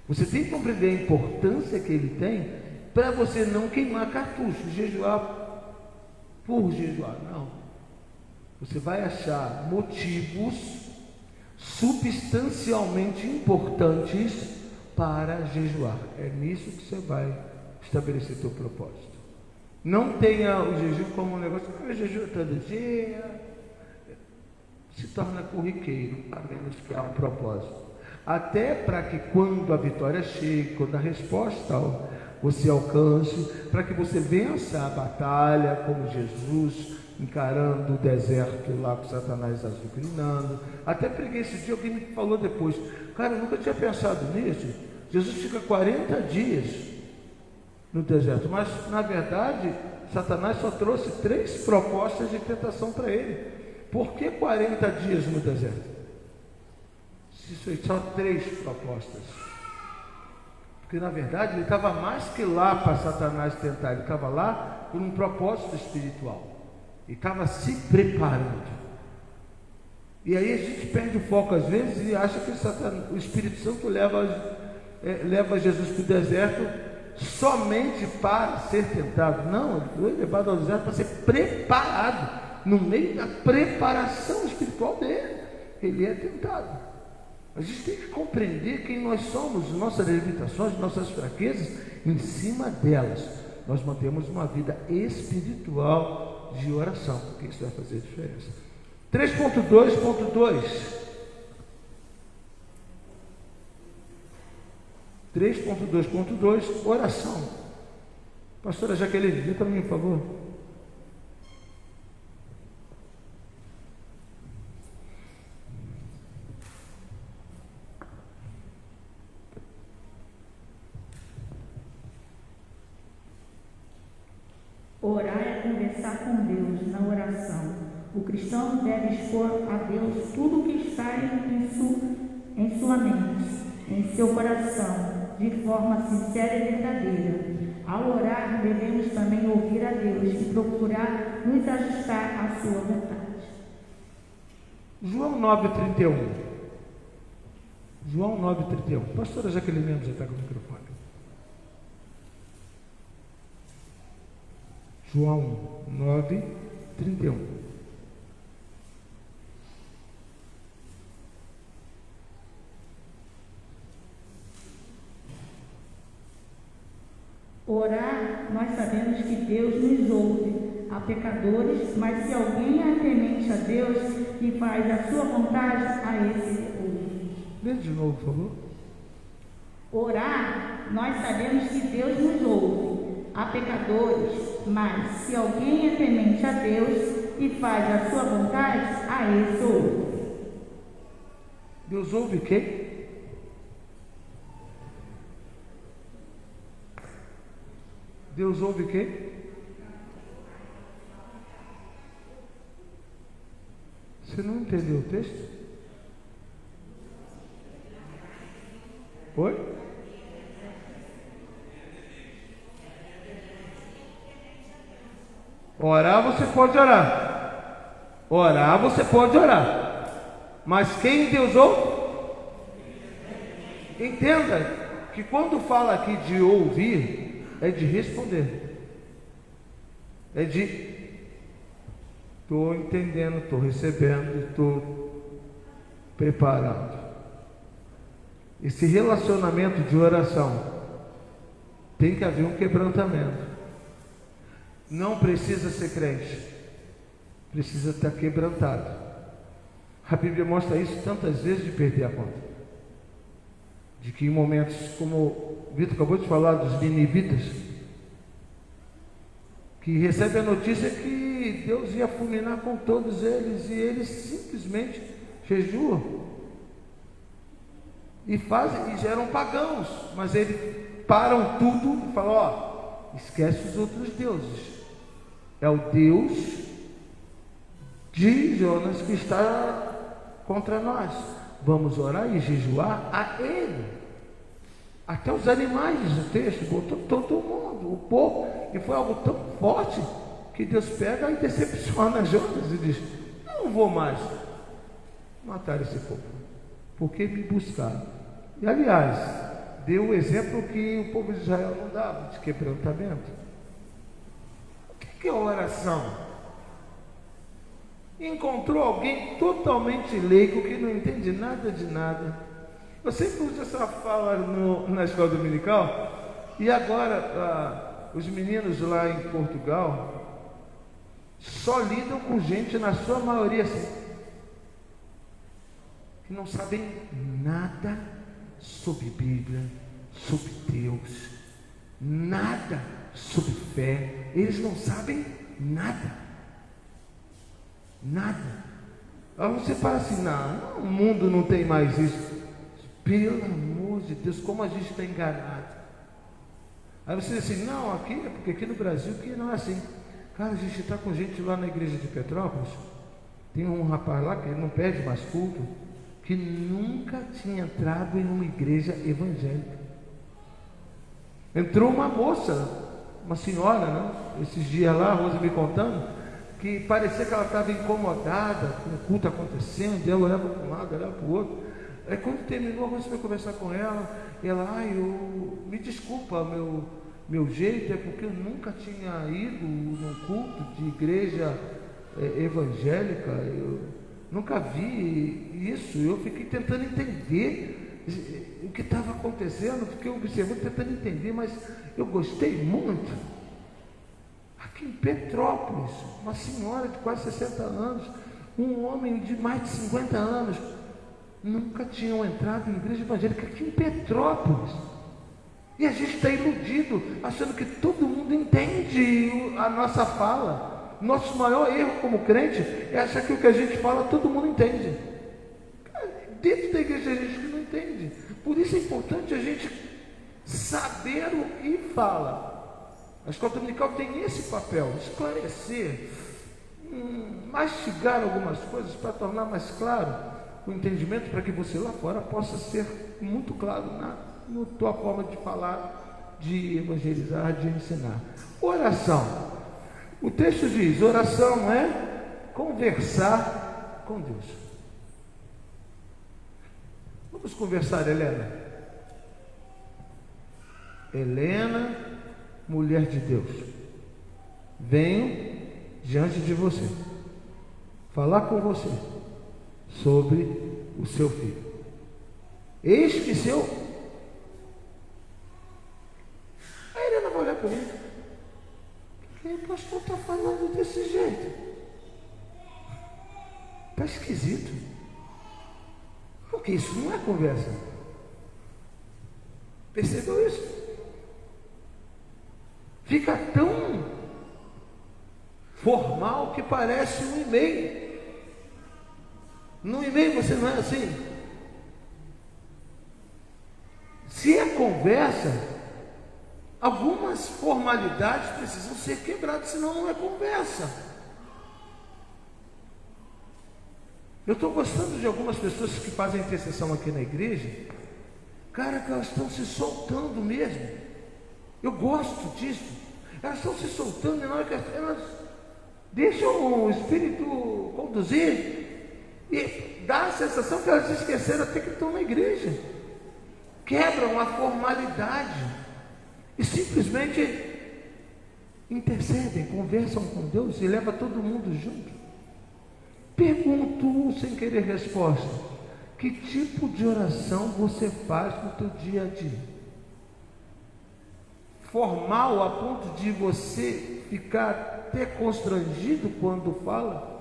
[SPEAKER 1] Você tem que compreender a importância que ele tem para você não queimar cartucho, jejuar por jejuar. Não. Você vai achar motivos substancialmente importantes para jejuar. É nisso que você vai estabelecer seu propósito. Não tenha o jejum como um negócio, eu jejuo todo dia, se torna corriqueiro, a menos que há um propósito. Até para que quando a vitória chegue, quando a resposta você alcance, para que você vença a batalha como Jesus, encarando o deserto lá com Satanás azucrinando. Até preguei esse dia, alguém me falou depois, cara, eu nunca tinha pensado nisso. Jesus fica 40 dias no deserto, mas na verdade Satanás só trouxe 3 propostas de tentação para ele. Por que 40 dias no deserto? Se isso aí só 3 propostas. Porque na verdade ele estava mais que lá para Satanás tentar, ele estava lá por um propósito espiritual. E estava se preparando. E aí a gente perde o foco às vezes e acha que o Espírito Santo leva Jesus para o deserto somente para ser tentado. Não, ele foi levado ao deserto para ser preparado. No meio da preparação espiritual dele, ele é tentado. A gente tem que compreender quem nós somos, nossas limitações, nossas fraquezas. Em cima delas, nós mantemos uma vida espiritual de oração, porque isso vai fazer diferença. 3.2.2 3.2.2 oração. Pastora Jaqueline, diga para mim, por favor.
[SPEAKER 3] Orar é conversar com Deus na oração. O cristão deve expor a Deus tudo o que está em sua mente, em seu coração, de forma sincera e verdadeira. Ao orar, devemos também ouvir a Deus e procurar nos ajustar à sua vontade.
[SPEAKER 1] João 9,31. João 9,31. Pastora Jaqueline mesmo já está com o microfone. João 9:31.
[SPEAKER 3] Orar, nós sabemos que Deus nos ouve, a pecadores, mas se alguém é temente a Deus e faz a sua vontade, a esse ouve.
[SPEAKER 1] Lê de novo, por favor.
[SPEAKER 3] Orar, nós sabemos que Deus nos ouve, a pecadores, mas se alguém é temente a Deus e faz a sua vontade, a esse ouve.
[SPEAKER 1] Deus ouve quem? Deus ouve quem? Você não entendeu o texto? Oi? Orar você pode orar. Orar você pode orar. Mas quem Deus ouve? Entenda que quando fala aqui de ouvir, é de responder. É de estou entendendo, estou recebendo, estou preparado. Esse relacionamento de oração tem que haver um quebrantamento. Não precisa ser crente, precisa estar quebrantado. A Bíblia mostra isso tantas vezes de perder a conta. De que em momentos, como o Vitor acabou de falar dos ninivitas, que recebe a notícia que Deus ia fulminar com todos eles, e eles simplesmente jejuam e fazem, e já eram pagãos, mas eles param tudo e falam: ó, esquece os outros deuses, é o Deus de Jonas que está contra nós, vamos orar e jejuar a Ele. Até os animais, diz o texto, botou todo mundo, o povo, e foi algo tão forte que Deus pega e decepciona Jonas e diz: não vou mais matar esse povo, porque me buscaram. E aliás, deu o exemplo que o povo de Israel não dava, de quebrantamento. O que é oração? Encontrou alguém totalmente leigo, que não entende nada de nada. Eu sempre uso essa fala na escola dominical, e agora os meninos lá em Portugal só lidam com gente, na sua maioria assim, que não sabem nada sobre Bíblia, sobre Deus, nada sobre fé. Eles não sabem nada. Aí você fala assim: não, o mundo não tem mais isso. Pelo amor de Deus, como a gente está enganado. Aí você diz assim: não, aqui é porque aqui no Brasil que não é assim. Cara, a gente está com gente lá na igreja de Petrópolis. Tem um rapaz lá que ele não perde mais culto, que nunca tinha entrado em uma igreja evangélica. Entrou uma moça, uma senhora, né? Esses dias lá, a Rosa me contando, que parecia que ela estava incomodada com o culto acontecendo, e ela olhava para um lado, olhava para o outro. Aí quando terminou, a Rosa foi conversar com ela, e ela: me desculpa, meu jeito é porque eu nunca tinha ido num culto de igreja evangélica, eu nunca vi isso, eu fiquei tentando entender o que estava acontecendo, fiquei observando, tentando entender, mas eu gostei muito. Aqui em Petrópolis, uma senhora de quase 60 anos, um homem de mais de 50 anos, nunca tinham entrado em igreja evangélica aqui em Petrópolis. E a gente está iludido, achando que todo mundo entende a nossa fala. Nosso maior erro como crente é achar que o que a gente fala todo mundo entende. Dentro da igreja a gente que não entende. Por isso é importante a gente saber o que fala. A escola dominical tem esse papel: esclarecer, mastigar algumas coisas para tornar mais claro o entendimento, para que você lá fora possa ser muito claro na tua forma de falar, de evangelizar, de ensinar. Oração. O texto diz: oração é conversar com Deus. Vamos conversar, Helena. Helena, mulher de Deus, venho diante de você falar com você sobre o seu filho. Eis que seu... A Helena vai olhar para mim: o que o pastor está falando desse jeito? Está esquisito. Porque isso não é conversa. Percebeu isso? Fica tão formal que parece um e-mail. No e-mail você não é assim. Se é conversa, algumas formalidades precisam ser quebradas, senão não é conversa. Eu estou gostando de algumas pessoas que fazem intercessão aqui na igreja, cara, que elas estão se soltando mesmo. Eu gosto disso. Elas estão se soltando, e na hora que elas deixam o Espírito conduzir, e dá a sensação que elas esqueceram até que estão na igreja. Quebram a formalidade e simplesmente intercedem, conversam com Deus e levam todo mundo junto. Pergunto sem querer resposta: que tipo de oração você faz no teu dia a dia? Formal a ponto de você ficar até constrangido quando fala?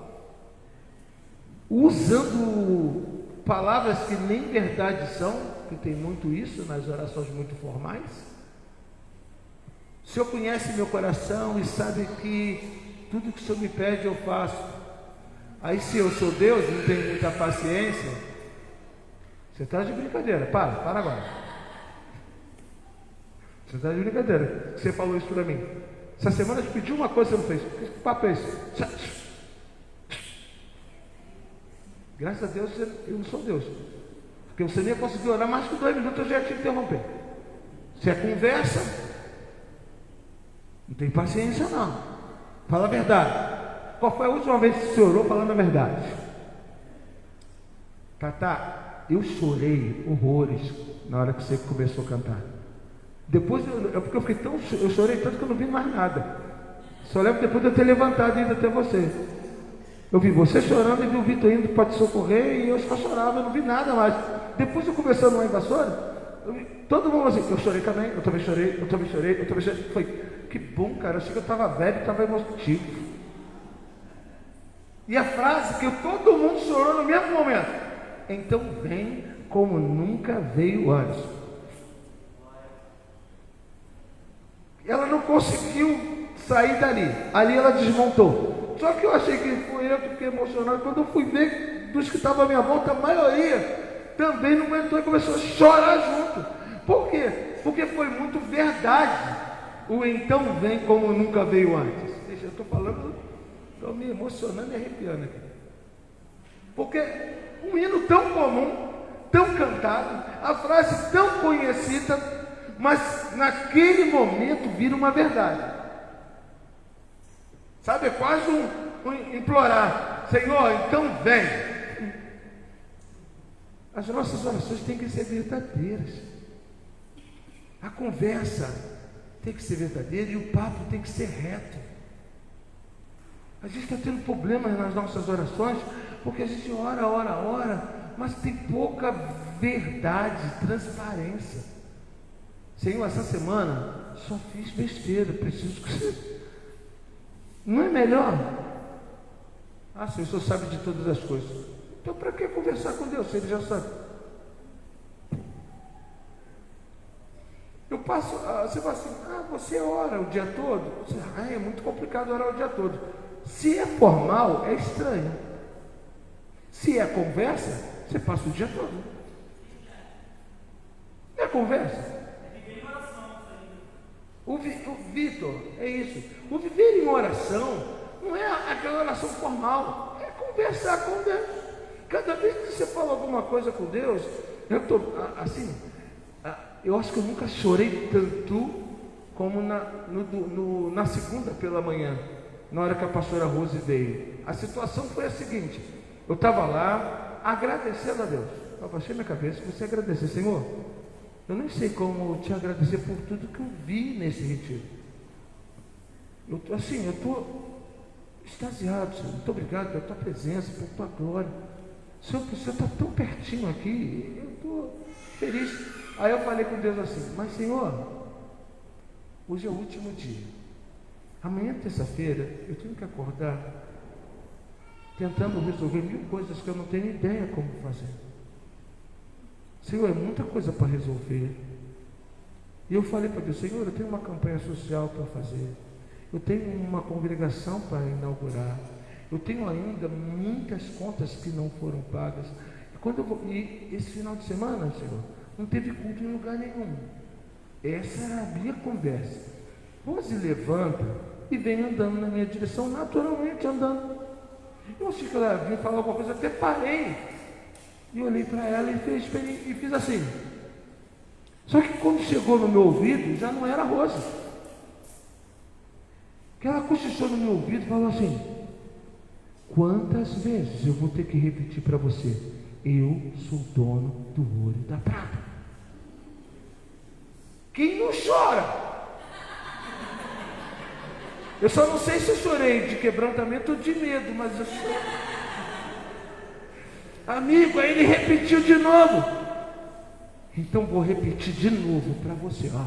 [SPEAKER 1] Usando palavras que nem verdade são, que tem muito isso nas orações muito formais? O Senhor conhece meu coração e sabe que tudo que o Senhor me pede eu faço. Aí, se eu sou Deus, não tenho muita paciência, você está de brincadeira. Para agora. Você está de brincadeira. Você falou isso para mim. Essa semana eu te pedi uma coisa e você não fez. Que papo é esse? Graças a Deus eu não sou Deus. Porque você nem ia conseguir orar mais que 2 minutos, eu já ia te interromper. Se é conversa, não tem paciência não. Fala a verdade. Qual foi a última vez que você orou falando a verdade? Tatá, eu chorei horrores na hora que você começou a cantar. Depois, porque eu fiquei eu chorei tanto que eu não vi mais nada. Só lembro depois de eu ter levantado e ido até você. Eu vi você chorando e vi o Vitor indo para te socorrer e eu só chorava, eu não vi nada mais. Depois eu conversando lá em Vassoura, todo mundo assim, eu chorei também, eu também chorei. Foi, que bom, cara, eu achei que eu estava velho e estava emotivo. E a frase que todo mundo chorou no mesmo momento: então vem como nunca veio antes. Ela não conseguiu sair dali. Ali ela desmontou. Só que eu achei que foi eu que fiquei emocionado. Quando eu fui ver dos que estavam à minha volta, a maioria também não aguentou e começou a chorar junto. Por quê? Porque foi muito verdade. O então vem como nunca veio antes. Deixa, eu estou falando, estou me emocionando e arrepiando aqui. Porque um hino tão comum, tão cantado, a frase tão conhecida, mas naquele momento vira uma verdade. Sabe, é quase um implorar: Senhor, então vem. As nossas orações têm que ser verdadeiras. A conversa tem que ser verdadeira e o papo tem que ser reto. A gente está tendo problemas nas nossas orações porque a gente ora, mas tem pouca verdade, transparência. Senhor, essa semana só fiz besteira, preciso que você... Não é melhor? Ah, Senhor, o Senhor sabe de todas as coisas. Então para que conversar com Deus se Ele já sabe? Eu passo, você fala assim: você ora o dia todo? Você, é muito complicado orar o dia todo. Se é formal, é estranho. Se é conversa, você passa o dia todo. Não é conversa? O Vitor, é isso. O viver em oração não é aquela oração formal, é conversar com Deus. Cada vez que você fala alguma coisa com Deus, eu estou assim, eu acho que eu nunca chorei tanto como na segunda pela manhã, na hora que a pastora Rose veio. A situação foi a seguinte: eu estava lá agradecendo a Deus. Eu baixei minha cabeça, você agradecer: Senhor, eu nem sei como te agradecer por tudo que eu vi nesse retiro. Eu estou extasiado, Senhor. Muito obrigado pela tua presença, pela tua glória. Senhor, você está tão pertinho aqui, eu estou feliz. Aí eu falei com Deus assim: mas Senhor, hoje é o último dia. Amanhã, terça-feira, eu tenho que acordar tentando resolver 1000 coisas que eu não tenho ideia como fazer. Senhor, é muita coisa para resolver. E eu falei para Deus: Senhor, eu tenho uma campanha social para fazer, eu tenho uma congregação para inaugurar, eu tenho ainda muitas contas que não foram pagas. E esse final de semana, Senhor, não teve culto em lugar nenhum. Essa era a minha conversa. Rose levanta e vem andando na minha direção, naturalmente andando. Eu achei que ela vinha falar alguma coisa, até parei e olhei para ela e fiz assim. Só que quando chegou no meu ouvido, já não era a Rose. Que ela cochichou no meu ouvido e falou assim: Quantas vezes eu vou ter que repetir para você? Eu sou dono do ouro e da prata. Quem não chora? Eu só não sei se eu chorei de quebrantamento ou de medo, mas eu chorei. Amigo, aí ele repetiu de novo. Então vou repetir de novo para você, ó.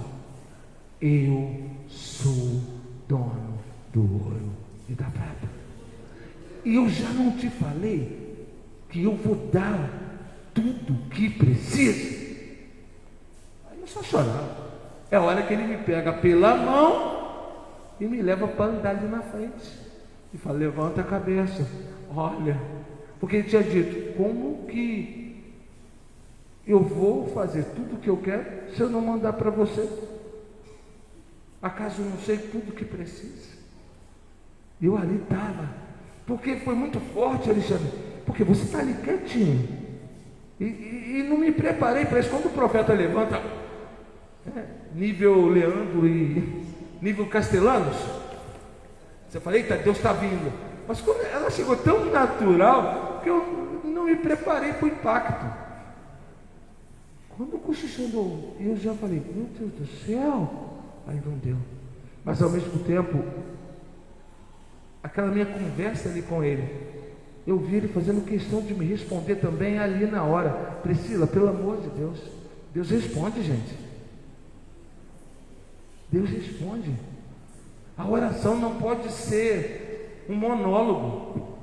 [SPEAKER 1] Eu sou dono do ouro e da prata. E eu já não te falei que eu vou dar tudo o que precisa. Aí eu só chorava. É a hora que ele me pega pela mão e me leva para andar ali na frente. E fala, levanta a cabeça, olha. Porque ele tinha dito, como que eu vou fazer tudo o que eu quero se eu não mandar para você? Acaso eu não sei tudo o que precisa? Eu ali estava. Porque foi muito forte, Alexandre. Porque você está ali quietinho. E não me preparei para isso. Quando o profeta levanta, nível Leandro e nível Castellanos, você fala, eita, Deus está vindo. Mas quando ela chegou tão natural que eu não me preparei para o impacto. Quando cochichou, eu já falei, meu Deus do céu, aí não deu. Mas ao mesmo tempo, aquela minha conversa ali com ele, eu vi ele fazendo questão de me responder também ali na hora. Priscila, pelo amor de Deus, Deus responde, gente. Deus responde. A oração não pode ser um monólogo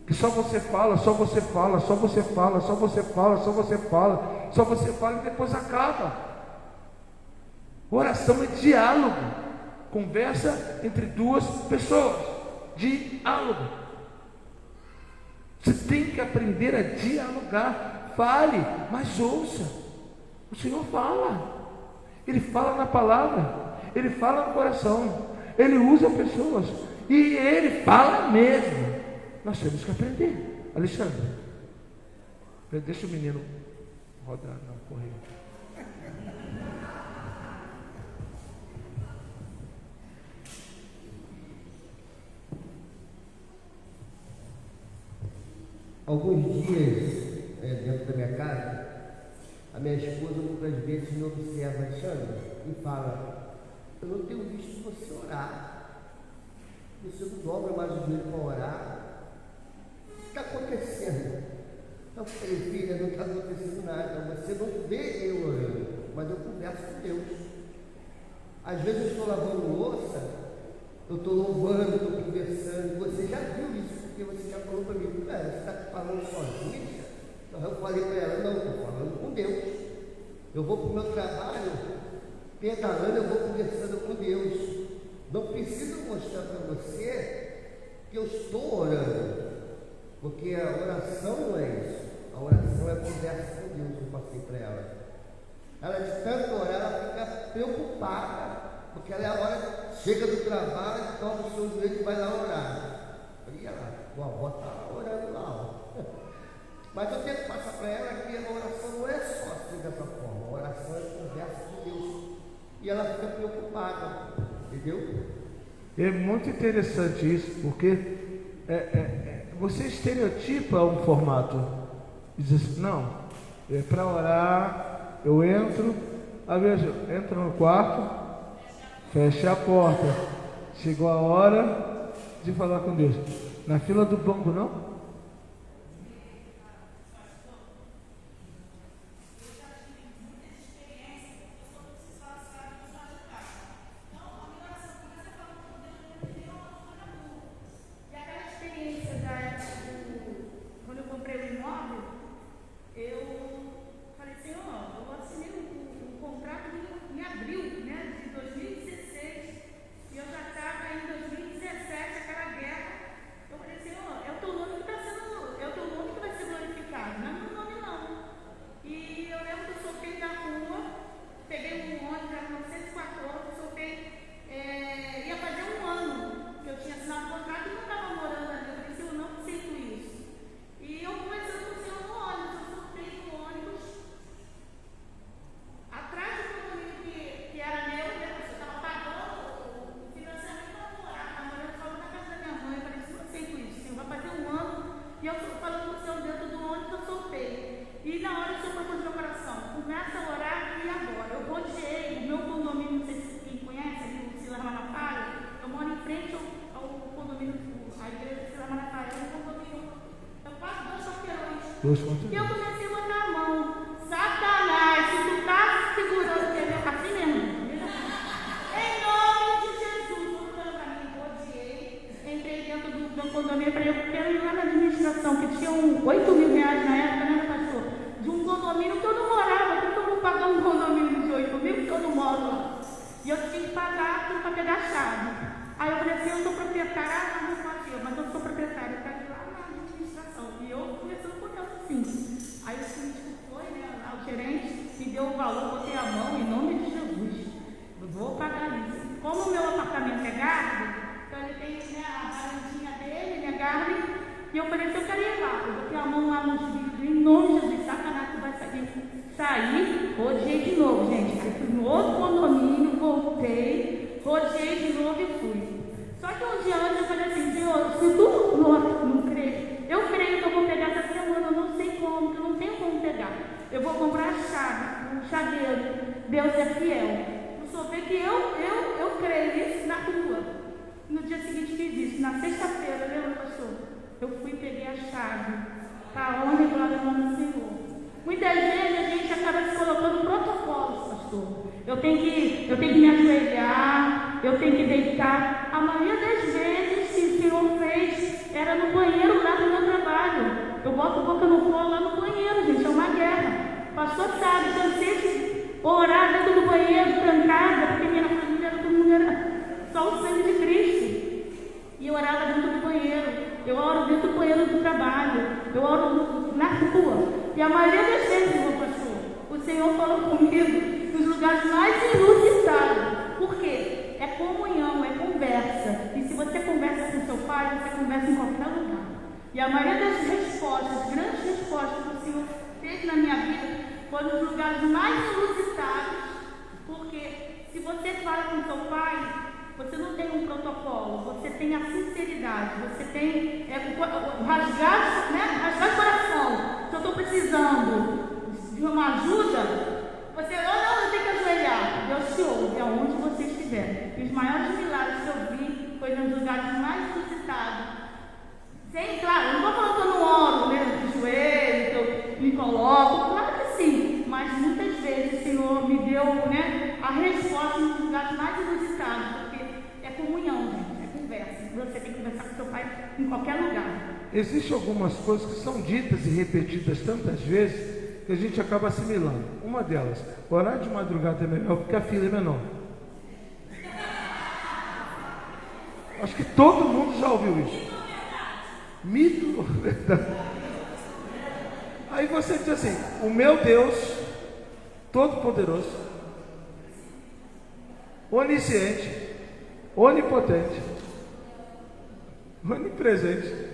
[SPEAKER 1] que só você fala, só você fala, só você fala, só você fala, só você fala, só você fala e depois acaba. Oração é diálogo, conversa entre duas pessoas, diálogo. Você tem que aprender a dialogar. Fale, mas ouça. O Senhor fala. Ele fala na palavra, Ele fala no coração, Ele usa pessoas e Ele fala mesmo. Nós temos que aprender. Alexandre, deixa o menino rodar, não, correr.
[SPEAKER 6] Alguns dias dentro da minha casa, a minha esposa muitas vezes me observa, Alexandre, e fala, eu não tenho visto você orar, você não dobra mais o joelho para orar, o que está acontecendo? Eu falei, filha, não está acontecendo nada, você não vê eu orando, mas eu converso com Deus. Às vezes eu estou lavando louça, eu estou louvando, estou conversando, você já viu isso, porque você já falou para mim, você está falando sozinha? Então eu falei para ela, não, estou falando com Deus. Eu vou para o meu trabalho, pedalando, eu vou conversando com Deus. Não preciso mostrar para você que eu estou orando, porque a oração não é isso. A oração é conversa com Deus, eu passei para ela. Ela de tanto orar, ela fica preocupada, porque ela é a hora, chega do trabalho, toma o seu joelho e vai lá orar. Olha lá, tua avó está orando lá. Ó. Mas eu tenho que passar para ela que a oração não é só assim dessa forma, a oração é conversa com Deus. E ela fica preocupada, entendeu?
[SPEAKER 1] É muito interessante isso, porque você estereotipa um formato. Diz assim, não, para orar, eu entro, entro no quarto, fecha a porta, chegou a hora de falar com Deus. Na fila do banco, não?
[SPEAKER 3] Eu falei, Senhor, eu estou longe do
[SPEAKER 1] 2 contra 2.
[SPEAKER 3] E eu comecei a botar a mão. Satanás, se tu tá segurando, entendeu? Assim mesmo. Em nome de Jesus, voltando a mim, odiei. Entrei dentro do condomínio, falei, eu quero ir lá na administração, que tinha 8 mil reais na época, né, pastor? De um condomínio que eu não morava. Por que eu vou pagar um condomínio de 8 mil que eu não moro lá? E eu tinha que pagar para pegar a chave. Aí eu falei assim, eu sou proprietária, não pode ir, mas eu sou proprietária, eu quero ir lá na administração. E eu começando por ela assim. Aí o síndico foi, né, lá, o gerente, me deu o valor, botei a mão em nome de Jesus. Eu vou pagar isso. Como o meu apartamento é Garden, então ele tem, né, a varandinha dele, né, Garden, e eu falei assim, eu quero ir lá. Eu botei a mão lá nos vidros, em nome de Jesus, Satanás que vai sair, rodeei de novo, gente. Aí fui no outro condomínio, voltei, rodeei de novo e fui. Só que um dia antes eu falei assim, Senhor, se tu não crer, eu creio que eu vou pegar essa semana, eu não sei como, que eu não tenho como pegar. Eu vou comprar a chave, um chaveiro. Deus é fiel. O Senhor vê que eu creio nisso na rua. No dia seguinte fiz isso, na sexta-feira, lembra, pastor? Eu fui e peguei a chave. Para honra e glória ao nome do Senhor. Muitas vezes a gente acaba se colocando protocolos, pastor. Eu tenho que me ajoelhar, eu tenho que deitar. A maioria das vezes que o Senhor fez era no banheiro lá do meu trabalho. Eu boto a boca no colo lá no banheiro, gente, é uma guerra. O pastor sabe, cansei de orar dentro do banheiro, trancada, porque minha família era todo mundo era só o sangue de Cristo. E eu orava dentro do banheiro. Eu oro dentro do banheiro do trabalho. Eu oro na rua. E a maioria das vezes, meu pastor, o Senhor falou comigo nos lugares mais inusitados. Por quê? É comunhão, é conversa. E se você conversa com seu pai, você conversa em qualquer lugar. E a maioria das respostas, grandes respostas que o Senhor fez na minha vida, foram nos lugares mais inusitados. Porque se você fala com seu pai, você não tem um protocolo, você tem a sinceridade, você tem rasgar, né? Rasgar o coração. Se eu estou precisando de uma ajuda, você, eu tenho que ajoelhar. Deus te ouve aonde você estiver. E os maiores milagres que eu vi foi nos lugares mais inusitados. Sim, claro, eu não estou falando que eu não oro, né, de joelho, que eu me coloco, claro que sim, mas muitas vezes o Senhor me deu, né, a resposta nos lugares mais inusitados, porque é comunhão, gente, é conversa. Você tem que conversar com seu pai em qualquer lugar.
[SPEAKER 1] Existem algumas coisas que são ditas e repetidas tantas vezes que a gente acaba assimilando. Uma delas, orar de madrugada é melhor porque a fila é menor. Acho que todo mundo já ouviu isso. Mito ou verdade? Aí você diz assim, o meu Deus Todo-Poderoso, onisciente, onipotente, onipresente,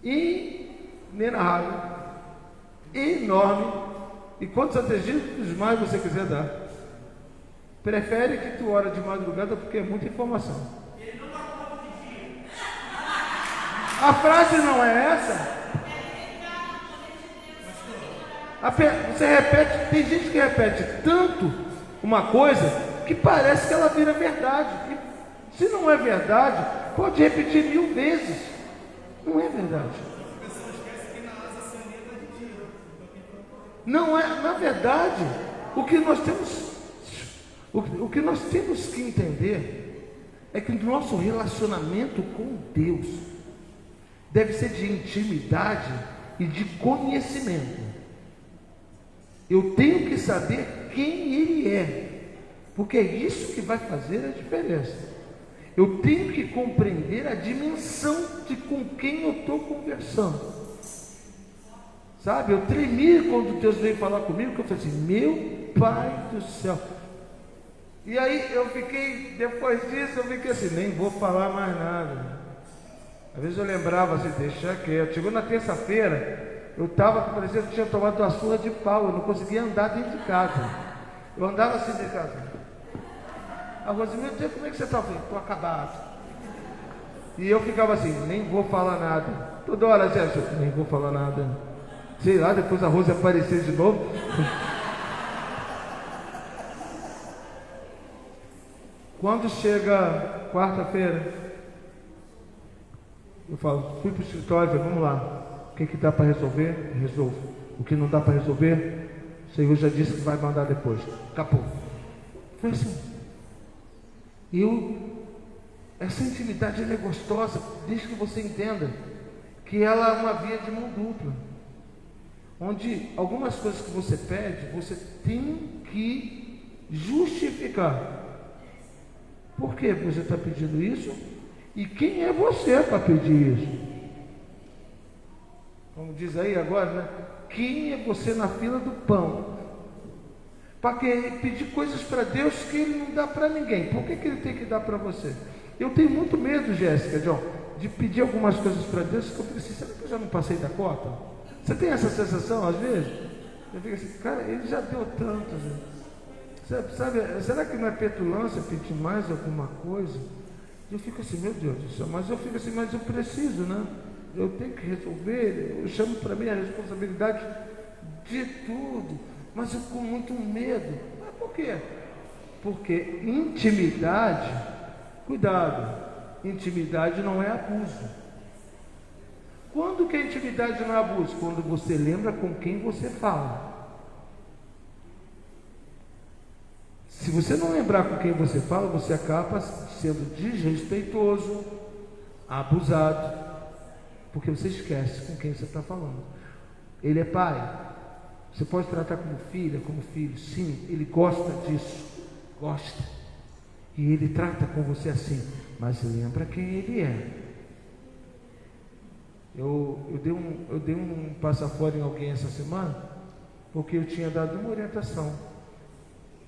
[SPEAKER 1] inenarrável, enorme, e quantos adjetivos mais você quiser dar, prefere que tu ora de madrugada porque é muita informação. A frase não é essa. Você repete, tem gente que repete tanto uma coisa que parece que ela vira verdade. E se não é verdade, pode repetir 1000 vezes. Não é verdade. Não é, na verdade, o que nós temos que entender é que o nosso relacionamento com Deus deve ser de intimidade e de conhecimento. Eu tenho que saber quem Ele é, porque é isso que vai fazer a diferença. Eu tenho que compreender a dimensão de com quem eu estou conversando. Sabe, eu tremi quando Deus veio falar comigo, que eu falei assim, meu Pai do céu. E aí eu fiquei, depois disso, eu fiquei assim, nem vou falar mais nada. Às vezes eu lembrava assim, deixa quieto. Chegou na terça-feira, eu estava, parecia que tinha tomado uma surra de pau, eu não conseguia andar dentro de casa. Eu andava assim dentro de casa. A Rose, meu Deus, como é que você está? Eu falei, estou acabado. E eu ficava assim, nem vou falar nada. Toda hora, gente, nem vou falar nada. Sei lá, depois a Rose aparecer de novo. Quando chega quarta-feira, eu falo, fui para o escritório, falei, vamos lá. O que dá para resolver, resolva. O que não dá para resolver, o Senhor já disse que vai mandar depois. Acabou. Foi assim. Essa intimidade ela é gostosa, desde que você entenda que ela é uma via de mão dupla. Onde algumas coisas que você pede, você tem que justificar. Por que você está pedindo isso? E quem é você para pedir isso? Como diz aí agora, né? Quem é você na fila do pão? Para pedir coisas para Deus que Ele não dá para ninguém. Por que Ele tem que dar para você? Eu tenho muito medo, Jéssica, de pedir algumas coisas para Deus que eu preciso. Será que eu já não passei da cota? Você tem essa sensação às vezes? Eu fico assim, cara, Ele já deu tanto, gente. Sabe, será que não é petulância pedir mais alguma coisa? Eu fico assim, meu Deus do céu, mas eu fico assim, mas eu preciso, né? Eu tenho que resolver, eu chamo para mim a responsabilidade de tudo, mas eu com muito medo. Mas por quê? Porque intimidade, cuidado, intimidade não é abuso. Quando que a intimidade não é abuso? Quando você lembra com quem você fala. Se você não lembrar com quem você fala, você acaba sendo desrespeitoso, abusado, porque você esquece com quem você está falando. Ele é pai, você pode tratar como filha, como filho, sim, ele gosta disso, gosta, e ele trata com você assim, mas lembra quem ele é. Eu dei um passa-fora em alguém essa semana, porque eu tinha dado uma orientação.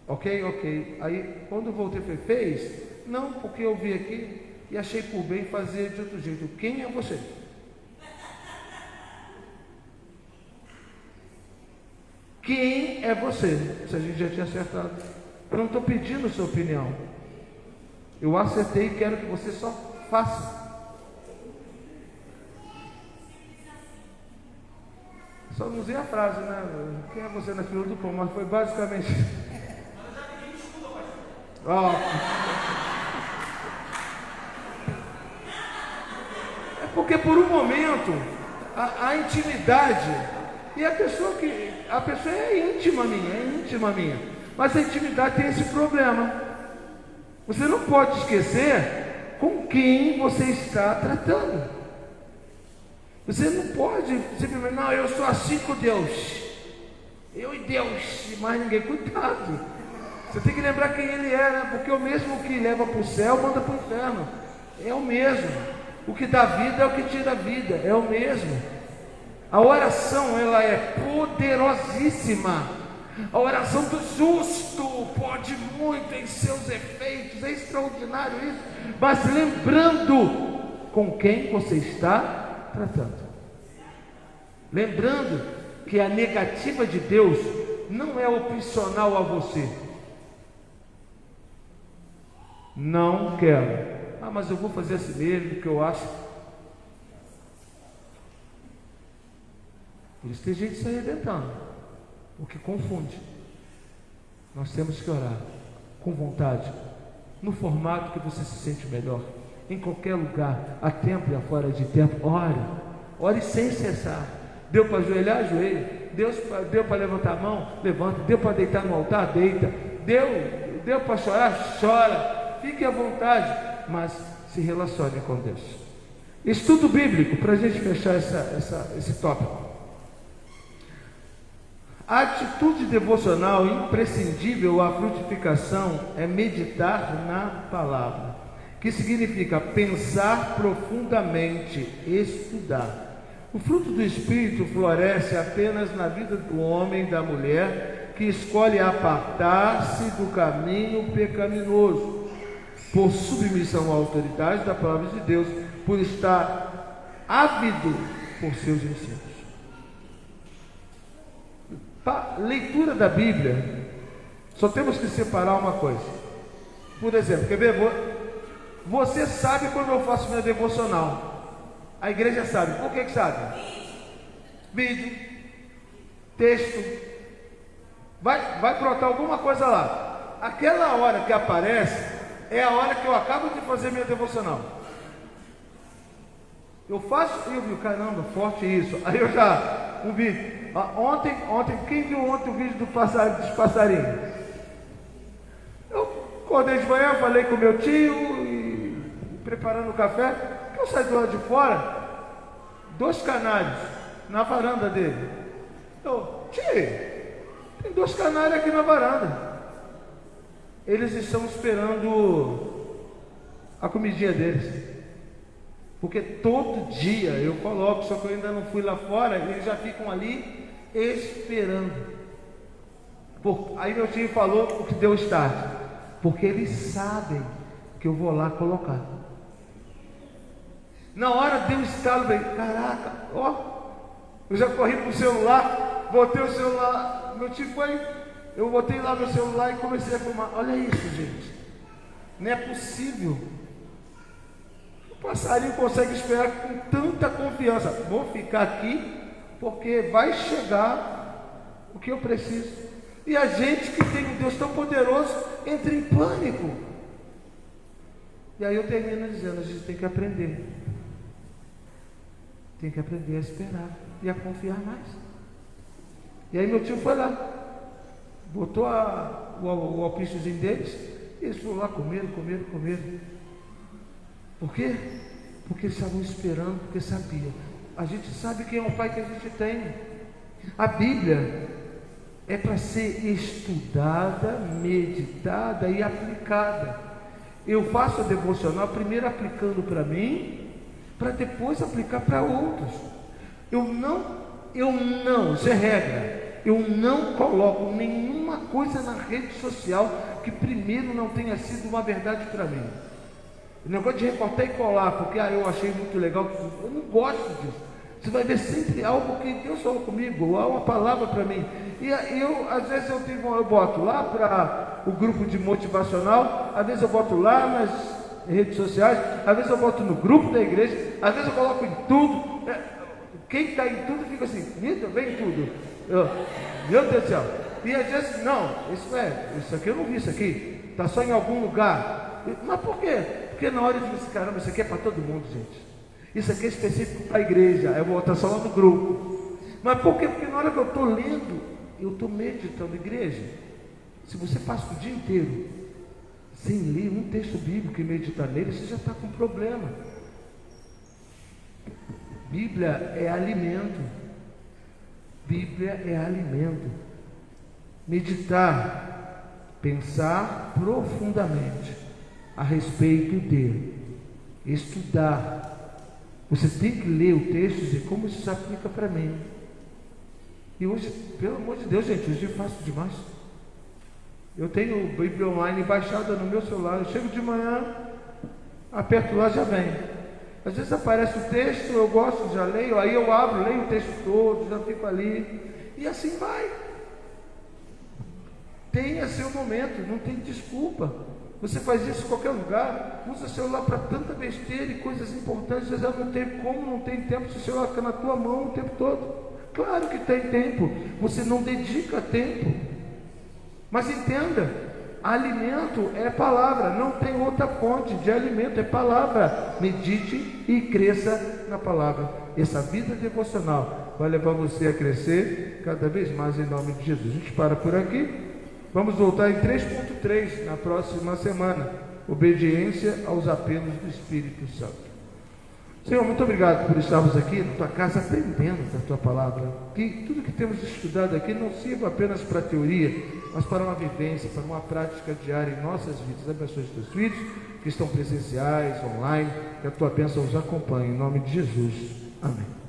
[SPEAKER 1] Ok. Aí, quando eu voltei, fez? Não, porque eu vi aqui e achei por bem fazer de outro jeito. Quem é você? Quem é você? Se a gente já tinha acertado. Eu não estou pedindo sua opinião. Eu acertei e quero que você só faça. Só não usei a frase, né? Quem é você na fila do pão? Mas foi basicamente... É porque por um momento a intimidade e a pessoa é íntima minha, mas a intimidade tem esse problema. Você não pode esquecer com quem você está tratando. Você não pode simplesmente, não, eu sou assim com Deus, eu e Deus, e mais ninguém. Cuidado. Você tem que lembrar quem Ele é, né? Porque o mesmo que leva para o céu, manda para o inferno. É o mesmo. O que dá vida é o que tira a vida. É o mesmo. A oração, ela é poderosíssima. A oração do justo pode muito em seus efeitos. É extraordinário isso. Mas lembrando com quem você está tratando. Lembrando que a negativa de Deus não é opcional a você. Não quero. Mas eu vou fazer assim mesmo, porque eu acho. Por isso tem gente se arrebentando, porque confunde. Nós temos que orar com vontade, no formato que você se sente melhor, em qualquer lugar, a tempo e a fora de tempo. Ore sem cessar. Deu para ajoelhar, ajoelha. Deu para levantar a mão, levanta. Deu para deitar no altar, deita. Deu para chorar, chora. Fique à vontade, mas se relacione com Deus. Estudo bíblico, para a gente fechar esse tópico. A atitude devocional imprescindível à frutificação é meditar na palavra, que significa pensar profundamente, estudar. O fruto do Espírito floresce apenas na vida do homem e da mulher que escolhe apartar-se do caminho pecaminoso, por submissão à autoridade da palavra de Deus, por estar ávido por seus ensinos. Para leitura da Bíblia, só temos que separar uma coisa. Por exemplo, quer ver? Você sabe quando eu faço minha devocional. A igreja sabe. Por que sabe? Vídeo, texto. Vai brotar alguma coisa lá. Aquela hora que aparece é a hora que eu acabo de fazer minha devocional. Eu faço e eu vi, caramba, forte isso. Aí eu já, um vídeo. Ontem, quem viu ontem o vídeo dos passarinhos? Eu acordei de manhã, falei com meu tio, e preparando o café, que eu saí do lado de fora, 2 canários na varanda dele. Eu, tio, tem 2 canários aqui na varanda. Eles estão esperando a comidinha deles. Porque todo dia eu coloco, só que eu ainda não fui lá fora, e eles já ficam ali esperando. Aí meu tio falou o que deu start. Porque eles sabem que eu vou lá colocar. Na hora deu estalo, bem, caraca, eu já corri pro celular, botei o celular, meu tio foi, eu botei lá meu celular e comecei a filmar. Olha isso, gente, não é possível. O passarinho consegue esperar com tanta confiança. Vou ficar aqui porque vai chegar o que eu preciso. E a gente que tem um Deus tão poderoso entra em pânico. E aí eu termino dizendo, a gente tem que aprender. Tem que aprender a esperar e a confiar mais. E aí meu tio foi lá, botou o alpístezinho deles, e eles foram lá, comeram. Por quê? Porque eles estavam esperando, porque sabiam. A gente sabe quem é o Pai que a gente tem. A Bíblia é para ser estudada, meditada e aplicada. Eu faço a devocional primeiro aplicando para mim, para depois aplicar para outros. Isso é regra. Eu não coloco nenhuma coisa na rede social que primeiro não tenha sido uma verdade para mim. O negócio de recortar e colar, porque eu achei muito legal, eu não gosto disso. Você vai ver sempre algo que Deus falou comigo, há uma palavra para mim. E eu, às vezes eu boto lá para o grupo de motivacional, às vezes eu boto lá nas redes sociais, às vezes eu boto no grupo da igreja, às vezes eu coloco em tudo. Quem está em tudo fica assim, Nita, vem em tudo. Meu Deus do céu. E às vezes, não, isso aqui eu não vi, isso aqui está só em algum lugar. Mas por quê? Porque na hora de você, caramba, isso aqui é para todo mundo, gente. Isso aqui é específico para a igreja. Eu vou botar só lá no grupo. Mas por quê? Porque na hora que eu estou lendo, eu estou meditando. Igreja, se você passa o dia inteiro sem ler um texto bíblico e meditar nele, você já está com problema. Bíblia é alimento. Bíblia é alimento. Meditar, pensar profundamente a respeito dele, estudar. Você tem que ler o texto e dizer como isso se aplica para mim. E hoje, pelo amor de Deus, gente, hoje é fácil demais. Eu tenho o Bíblia Online baixada no meu celular. Eu chego de manhã, aperto lá, já vem. Às vezes aparece o texto, eu gosto, já leio, aí eu abro, leio o texto todo, já fico ali. E assim vai. Tenha seu momento, não tem desculpa. Você faz isso em qualquer lugar, usa o celular para tanta besteira e coisas importantes, às vezes não tem como, não tem tempo, se o celular fica na tua mão o tempo todo. Claro que tem tempo, você não dedica tempo. Mas entenda, alimento é palavra, não tem outra fonte de alimento, é palavra. Medite e cresça na palavra. Essa vida devocional vai levar você a crescer cada vez mais em nome de Jesus. A gente para por aqui. Vamos voltar em 3.3 na próxima semana. Obediência aos apelos do Espírito Santo. Senhor, muito obrigado por estarmos aqui na tua casa aprendendo da tua palavra. Que tudo que temos estudado aqui não sirva apenas para teoria, mas para uma vivência, para uma prática diária em nossas vidas. Abençoe os teus filhos que estão presenciais, online, que a tua bênção os acompanhe. Em nome de Jesus. Amém.